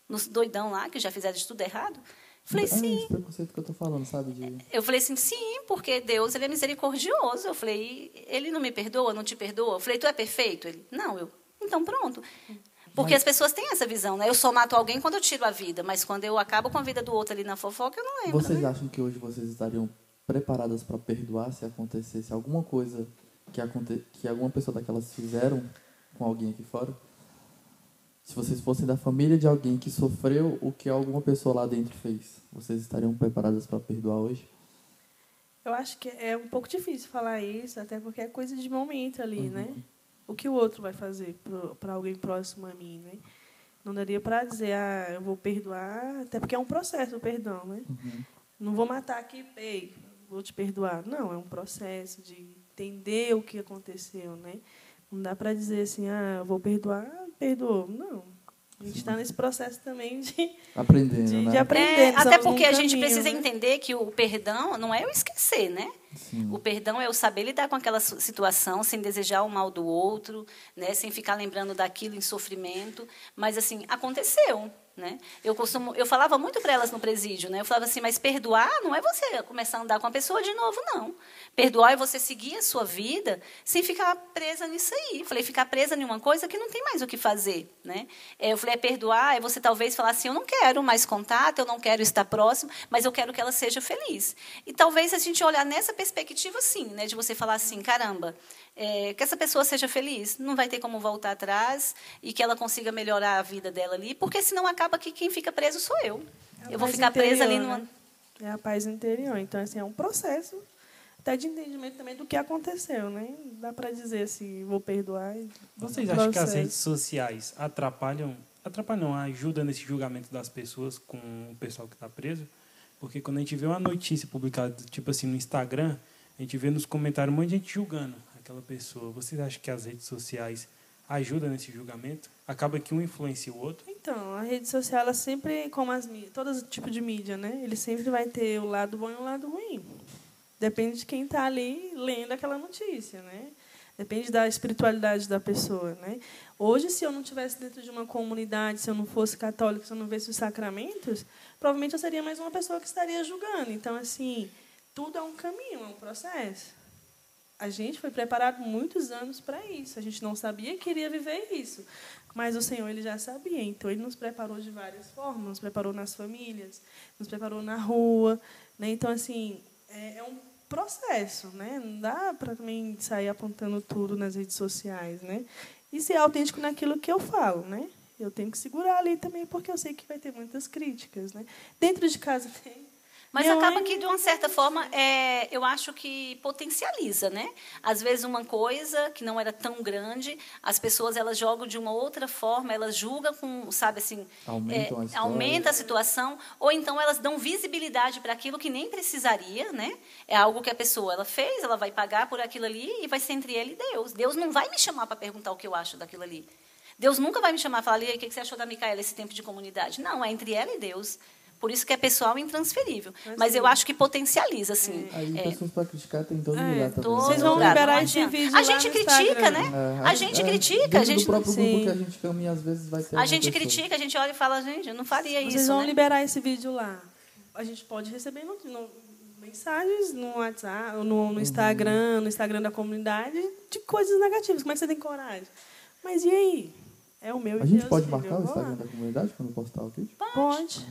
nos doidão lá que já fizeram de tudo errado. Falei, sim. Esse preconceito que eu tô falando, sabe? Eu falei assim, sim, porque Deus, ele é misericordioso. Eu falei, ele não me perdoa, não te perdoa? Eu falei, tu é perfeito? Ele, não, então pronto. Porque as pessoas têm essa visão, né? Eu só mato alguém quando eu tiro a vida, mas quando eu acabo com a vida do outro ali na fofoca, eu não lembro. Vocês acham que hoje vocês estariam preparadas para perdoar se acontecesse alguma coisa que alguma pessoa daquelas fizeram com alguém aqui fora? Se vocês fossem da família de alguém que sofreu o que alguma pessoa lá dentro fez, vocês estariam preparadas para perdoar hoje? Eu acho que é um pouco difícil falar isso, até porque é coisa de momento ali, né? O que o outro vai fazer para alguém próximo a mim, né? Não daria para dizer, eu vou perdoar, até porque é um processo o perdão, né? Não vou matar aqui, vou te perdoar. Não, é um processo de entender o que aconteceu, né? Não dá para dizer assim, eu vou perdoar, perdoou. Não. A gente está nesse processo também de aprendendo, né? De aprender. Até porque a gente precisa entender que o perdão não é eu esquecer, né? Sim. O perdão é o saber lidar com aquela situação sem desejar o mal do outro, né? Sem ficar lembrando daquilo em sofrimento. Mas, assim, aconteceu. Né? Eu falava muito para elas no presídio, né? Eu falava assim, mas perdoar não é você começar a andar com a pessoa de novo, não. Perdoar é você seguir a sua vida sem ficar presa nisso aí. Eu falei, ficar presa em uma coisa que não tem mais o que fazer. Né? Eu falei, perdoar é você talvez falar assim, eu não quero mais contato, eu não quero estar próximo, mas eu quero que ela seja feliz. E talvez a gente olhar nessa perspectiva, sim, né? De você falar assim, caramba, que essa pessoa seja feliz, não vai ter como voltar atrás e que ela consiga melhorar a vida dela ali, porque senão acaba que quem fica preso sou eu. Eu vou ficar presa ali numa... Né? É a paz interior. Então, assim, é um processo até de entendimento também do que aconteceu, né? Dá para dizer assim, vou perdoar. Vocês acham que as redes sociais ajudam nesse julgamento das pessoas com o pessoal que está preso? Porque quando a gente vê uma notícia publicada, tipo assim, no Instagram, a gente vê nos comentários um monte de gente julgando aquela pessoa. Vocês acham que as redes sociais ajudam nesse julgamento? Acaba que um influencia o outro? Então, a rede social, ela sempre, como todo tipo de mídia, né? Ele sempre vai ter o lado bom e o lado ruim. Depende de quem está ali lendo aquela notícia, né? Depende da espiritualidade da pessoa, né? Hoje, se eu não estivesse dentro de uma comunidade, se eu não fosse católica, se eu não visse os sacramentos, provavelmente eu seria mais uma pessoa que estaria julgando. Então, assim, tudo é um caminho, é um processo. A gente foi preparado muitos anos para isso. A gente não sabia que iria viver isso. Mas o Senhor, Ele já sabia. Então, Ele nos preparou de várias formas. Nos preparou nas famílias, nos preparou na rua. Né? Então, assim, é um processo. Né? Não dá para também sair apontando tudo nas redes sociais. Né? E ser autêntico naquilo que eu falo. Né? Eu tenho que segurar ali também, porque eu sei que vai ter muitas críticas. Né? Dentro de casa tem. Mas acaba que, de uma certa forma, eu acho que potencializa, né? Às vezes, uma coisa que não era tão grande, as pessoas elas jogam de uma outra forma, elas julgam com, sabe assim, aumenta a situação, ou então elas dão visibilidade para aquilo que nem precisaria, né? É algo que a pessoa ela fez, ela vai pagar por aquilo ali e vai ser entre ele e Deus. Deus não vai me chamar para perguntar o que eu acho daquilo ali. Deus nunca vai me chamar e falar, o que você achou da Micaela esse tempo de comunidade? Não, é entre ela e Deus. Por isso que é pessoal e intransferível. Mas eu acho que potencializa, assim. Aí pessoas para criticar tem todo lugar também. Vocês vão liberar esse vídeo lá a gente critica, né? A gente critica. Do próprio grupo que a gente caminha, às vezes vai ter. A gente critica, a gente olha e fala, gente, eu não faria isso. Vocês vão liberar esse vídeo lá. A gente pode receber mensagens no WhatsApp, no Instagram, no Instagram da comunidade, de coisas negativas. Como é que você tem coragem? Mas e aí? É o meu. A gente pode marcar o Instagram da comunidade quando postar o vídeo? Pode.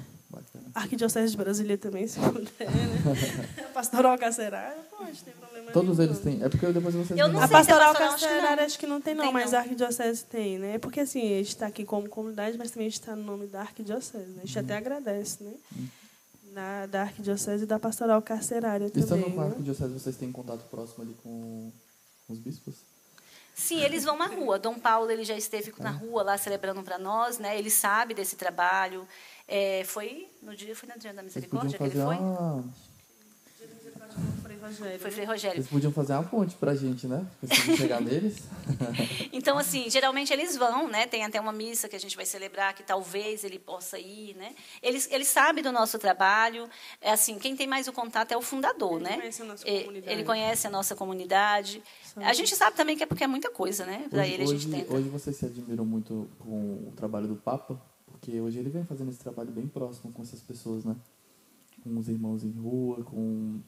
Arquidiocese de Brasília também, se puder, né? Pastoral Carcerária, pode, tem problema Todos nenhum. eles têm. É porque depois vocês... Eu não a sei Pastoral se Carcerária acho que não tem, não, mas não. a Arquidiocese tem, né? Porque, assim, a gente está aqui como comunidade, mas também a gente está no nome da Arquidiocese, né? A gente até agradece, né? Da Arquidiocese e da Pastoral Carcerária também. Estando com a Arquidiocese, vocês têm contato próximo ali com os bispos? Sim, eles vão na rua. Dom Paulo ele já esteve na rua lá celebrando para nós, né? Ele sabe desse trabalho. Foi no dia da Misericórdia que ele foi? Foi Frei Rogério. Eles podiam fazer uma ponte para a gente, né? Preciso chegar neles. Então, assim, geralmente eles vão, né? Tem até uma missa que a gente vai celebrar, que talvez ele possa ir, né? Ele sabe do nosso trabalho. Assim, quem tem mais o contato é o fundador, né? Ele conhece a nossa comunidade. A gente sabe também que é porque é muita coisa, né? Para ele a gente tenta. Hoje vocês se admiram muito com o trabalho do Papa, porque hoje ele vem fazendo esse trabalho bem próximo com essas pessoas, né? Com os irmãos em rua, com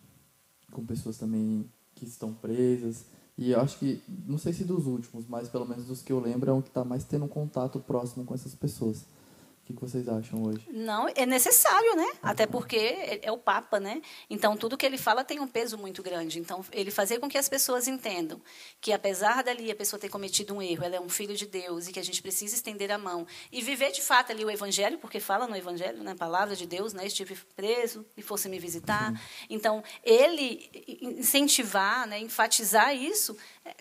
pessoas também que estão presas. E eu acho que, não sei se dos últimos, mas pelo menos dos que eu lembro, é o que está mais tendo um contato próximo com essas pessoas. O que vocês acham hoje? Não, é necessário, né? Até porque é o Papa, né? Então, tudo que ele fala tem um peso muito grande. Então, ele fazer com que as pessoas entendam que, apesar dali a pessoa ter cometido um erro, ela é um filho de Deus e que a gente precisa estender a mão e viver, de fato, ali o Evangelho, porque fala no Evangelho, na palavra de Deus, né? Estive preso e fosse me visitar. Então, ele incentivar, né? Enfatizar isso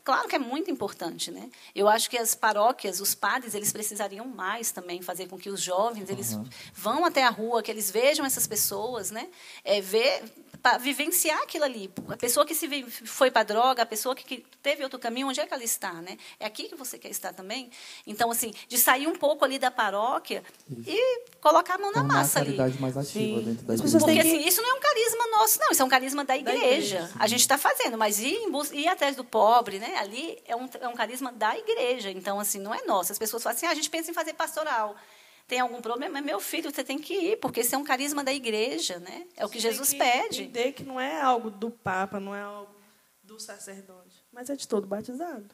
Claro que é muito importante, né? Eu acho que as paróquias, os padres, eles precisariam mais também fazer com que os jovens eles vão até a rua, que eles vejam essas pessoas, né? Para vivenciar aquilo ali. A pessoa que foi para a droga, a pessoa que teve outro caminho, onde é que ela está, né? É aqui que você quer estar também? Então, assim, de sair um pouco ali da paróquia e colocar a mão na massa ali. Mais ativa dentro da igreja. Porque assim, isso não é um carisma nosso, não. Isso é um carisma da igreja. A gente está fazendo, mas ir atrás do pobre, né? Ali é um carisma da igreja. Então, assim, não é nosso. As pessoas falam assim, a gente pensa em fazer pastoral. Tem algum problema? Meu filho, você tem que ir, porque esse é um carisma da igreja, né? É o que Jesus pede. Entender que não é algo do Papa, não é algo do sacerdote, mas é de todo batizado.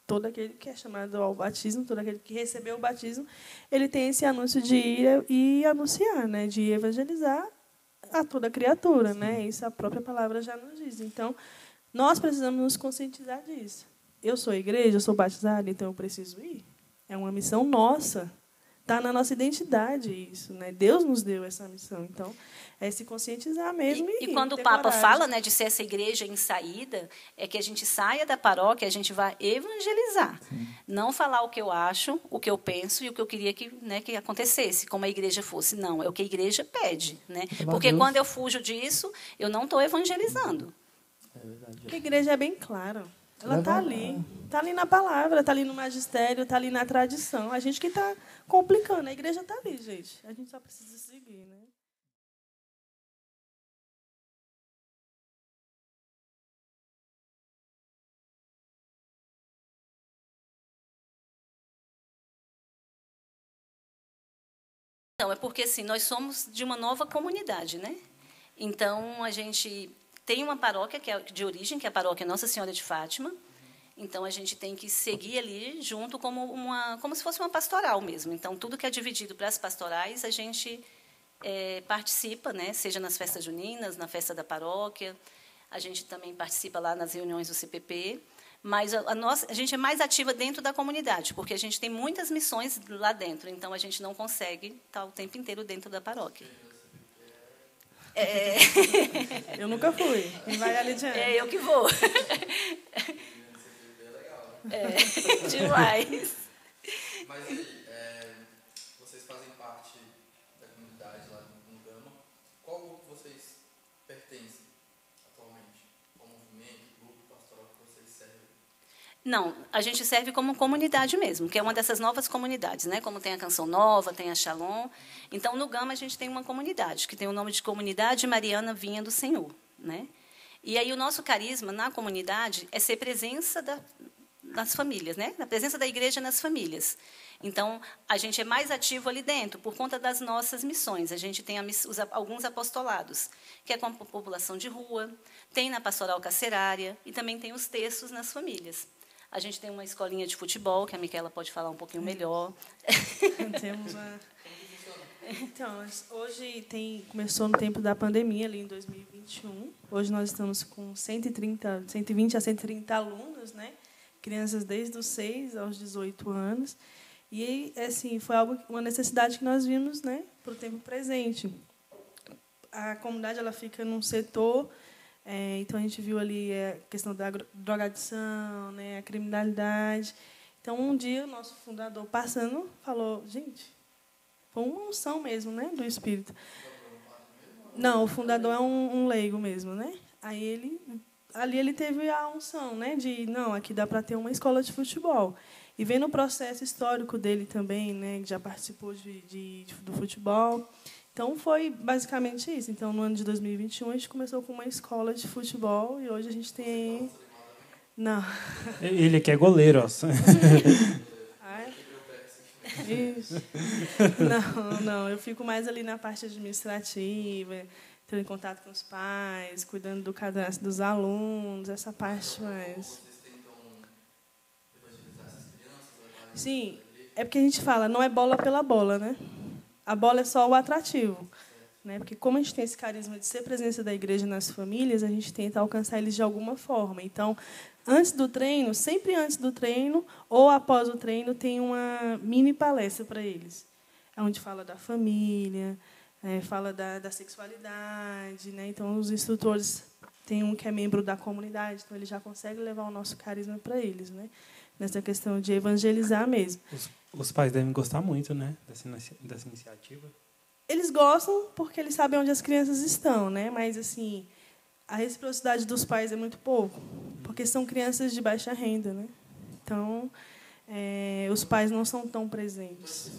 Todo aquele que é chamado ao batismo, todo aquele que recebeu o batismo, ele tem esse anúncio de ir e anunciar, né? De evangelizar a toda criatura, né? Isso a própria palavra já nos diz. Então, nós precisamos nos conscientizar disso. Eu sou igreja, eu sou batizada, então eu preciso ir. É uma missão nossa. Está na nossa identidade isso, né? Deus nos deu essa missão. Então, é se conscientizar mesmo e quando o Papa fala, né, de ser essa igreja em saída, é que a gente saia da paróquia, a gente vai evangelizar. Sim. Não falar o que eu acho, o que eu penso e o que eu queria que acontecesse, como a igreja fosse. Não, é o que a igreja pede. Né? Porque quando eu fujo disso, eu não estou evangelizando. É verdade. Porque a igreja é bem clara. Ela está ali na palavra, está ali no magistério, está ali na tradição. A gente que está complicando, a igreja está ali, gente. A gente só precisa seguir, né? Então, é porque assim, nós somos de uma nova comunidade, né? Então, a gente tem uma paróquia que é de origem, que é a paróquia Nossa Senhora de Fátima. Então, a gente tem que seguir ali junto como se fosse uma pastoral mesmo. Então, tudo que é dividido para as pastorais, a gente participa, né? Seja nas festas juninas, na festa da paróquia. A gente também participa lá nas reuniões do CPP. Mas a gente é mais ativa dentro da comunidade, porque a gente tem muitas missões lá dentro. Então, a gente não consegue estar o tempo inteiro dentro da paróquia. Eu nunca fui. Quem vai ali diante? É eu que vou. Demais. Mas aí, vocês fazem parte da comunidade lá no Gama. Qual grupo vocês pertencem atualmente? Qual movimento, grupo pastoral que vocês servem? Não, a gente serve como comunidade mesmo, que é uma dessas novas comunidades, né? Como tem a Canção Nova, tem a Shalom. Então, no Gama, a gente tem uma comunidade, que tem o nome de Comunidade Mariana Vinha do Senhor. Né? E aí o nosso carisma na comunidade é ser presença nas famílias, né? A presença da igreja nas famílias. Então, a gente é mais ativo ali dentro, por conta das nossas missões. A gente tem alguns apostolados, que é com a população de rua, tem na pastoral carcerária e também tem os terços nas famílias. A gente tem uma escolinha de futebol, que a Micaela pode falar um pouquinho melhor. Temos uma... Então, hoje começou no tempo da pandemia, ali em 2021. Hoje nós estamos com 120 a 130 alunos, né? Crianças desde os 6 aos 18 anos. E assim, foi uma necessidade que nós vimos, né, para o tempo presente. A comunidade ela fica num setor, então a gente viu ali a questão da drogadição, né, a criminalidade. Então, um dia, o nosso fundador, passando, falou, gente, foi uma unção mesmo, né, do Espírito. Não, o fundador é um leigo mesmo, né? Aí ali ele teve a unção, né, de, não, aqui dá para ter uma escola de futebol. E vendo o processo histórico dele também, né, que já participou do futebol. Então, foi basicamente isso. Então, no ano de 2021, a gente começou com uma escola de futebol e hoje a gente tem... Não. Ele aqui é goleiro, ó. Isso. Não, eu fico mais ali na parte administrativa, tendo em contato com os pais, cuidando do cadastro dos alunos, essa parte mais. Sim, é porque a gente fala, não é bola pela bola, né? A bola é só o atrativo, né? Porque como a gente tem esse carisma de ser presença da igreja nas famílias, a gente tenta alcançar eles de alguma forma. Então, antes do treino, sempre antes do treino ou após o treino, tem uma mini palestra para eles, onde fala da família, fala da sexualidade, né? Então, os instrutores tem um que é membro da comunidade, então ele já consegue levar o nosso carisma para eles, né? Nessa questão de evangelizar mesmo. Os pais devem gostar muito, né, dessa iniciativa. Eles gostam porque eles sabem onde as crianças estão, né? Mas assim, a reciprocidade dos pais é muito pouco, porque são crianças de baixa renda, né? Então, os pais não são tão presentes.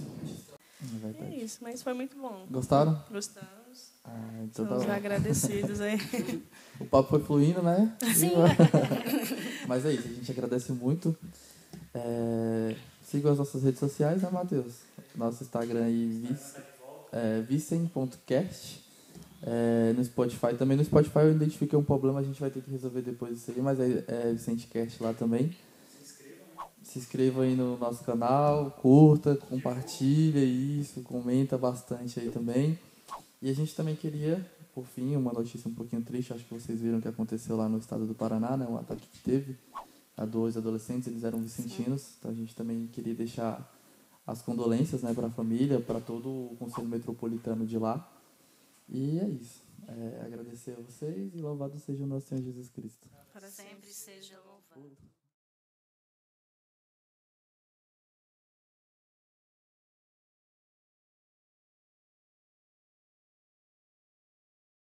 É isso, mas foi muito bom. Gostaram? Gostamos. Então Estamos agradecidos aí. O papo foi fluindo, né? Sim. Mas é isso, a gente agradece muito. Sigam as nossas redes sociais, né, Matheus? Nosso Instagram aí, vicem.cast. No Spotify também. No Spotify eu identifiquei um problema, a gente vai ter que resolver depois disso aí, mas é VicenteCast lá também. Se inscreva aí no nosso canal, curta, compartilha isso, comenta bastante aí também. E a gente também queria, por fim, uma notícia um pouquinho triste, acho que vocês viram o que aconteceu lá no estado do Paraná, né? Um ataque que teve a 2 adolescentes, eles eram vicentinos, então a gente também queria deixar as condolências, né, para a família, para todo o Conselho Metropolitano de lá. E é isso. Agradecer a vocês e louvado seja o nosso Senhor Jesus Cristo. Para sempre seja louvado.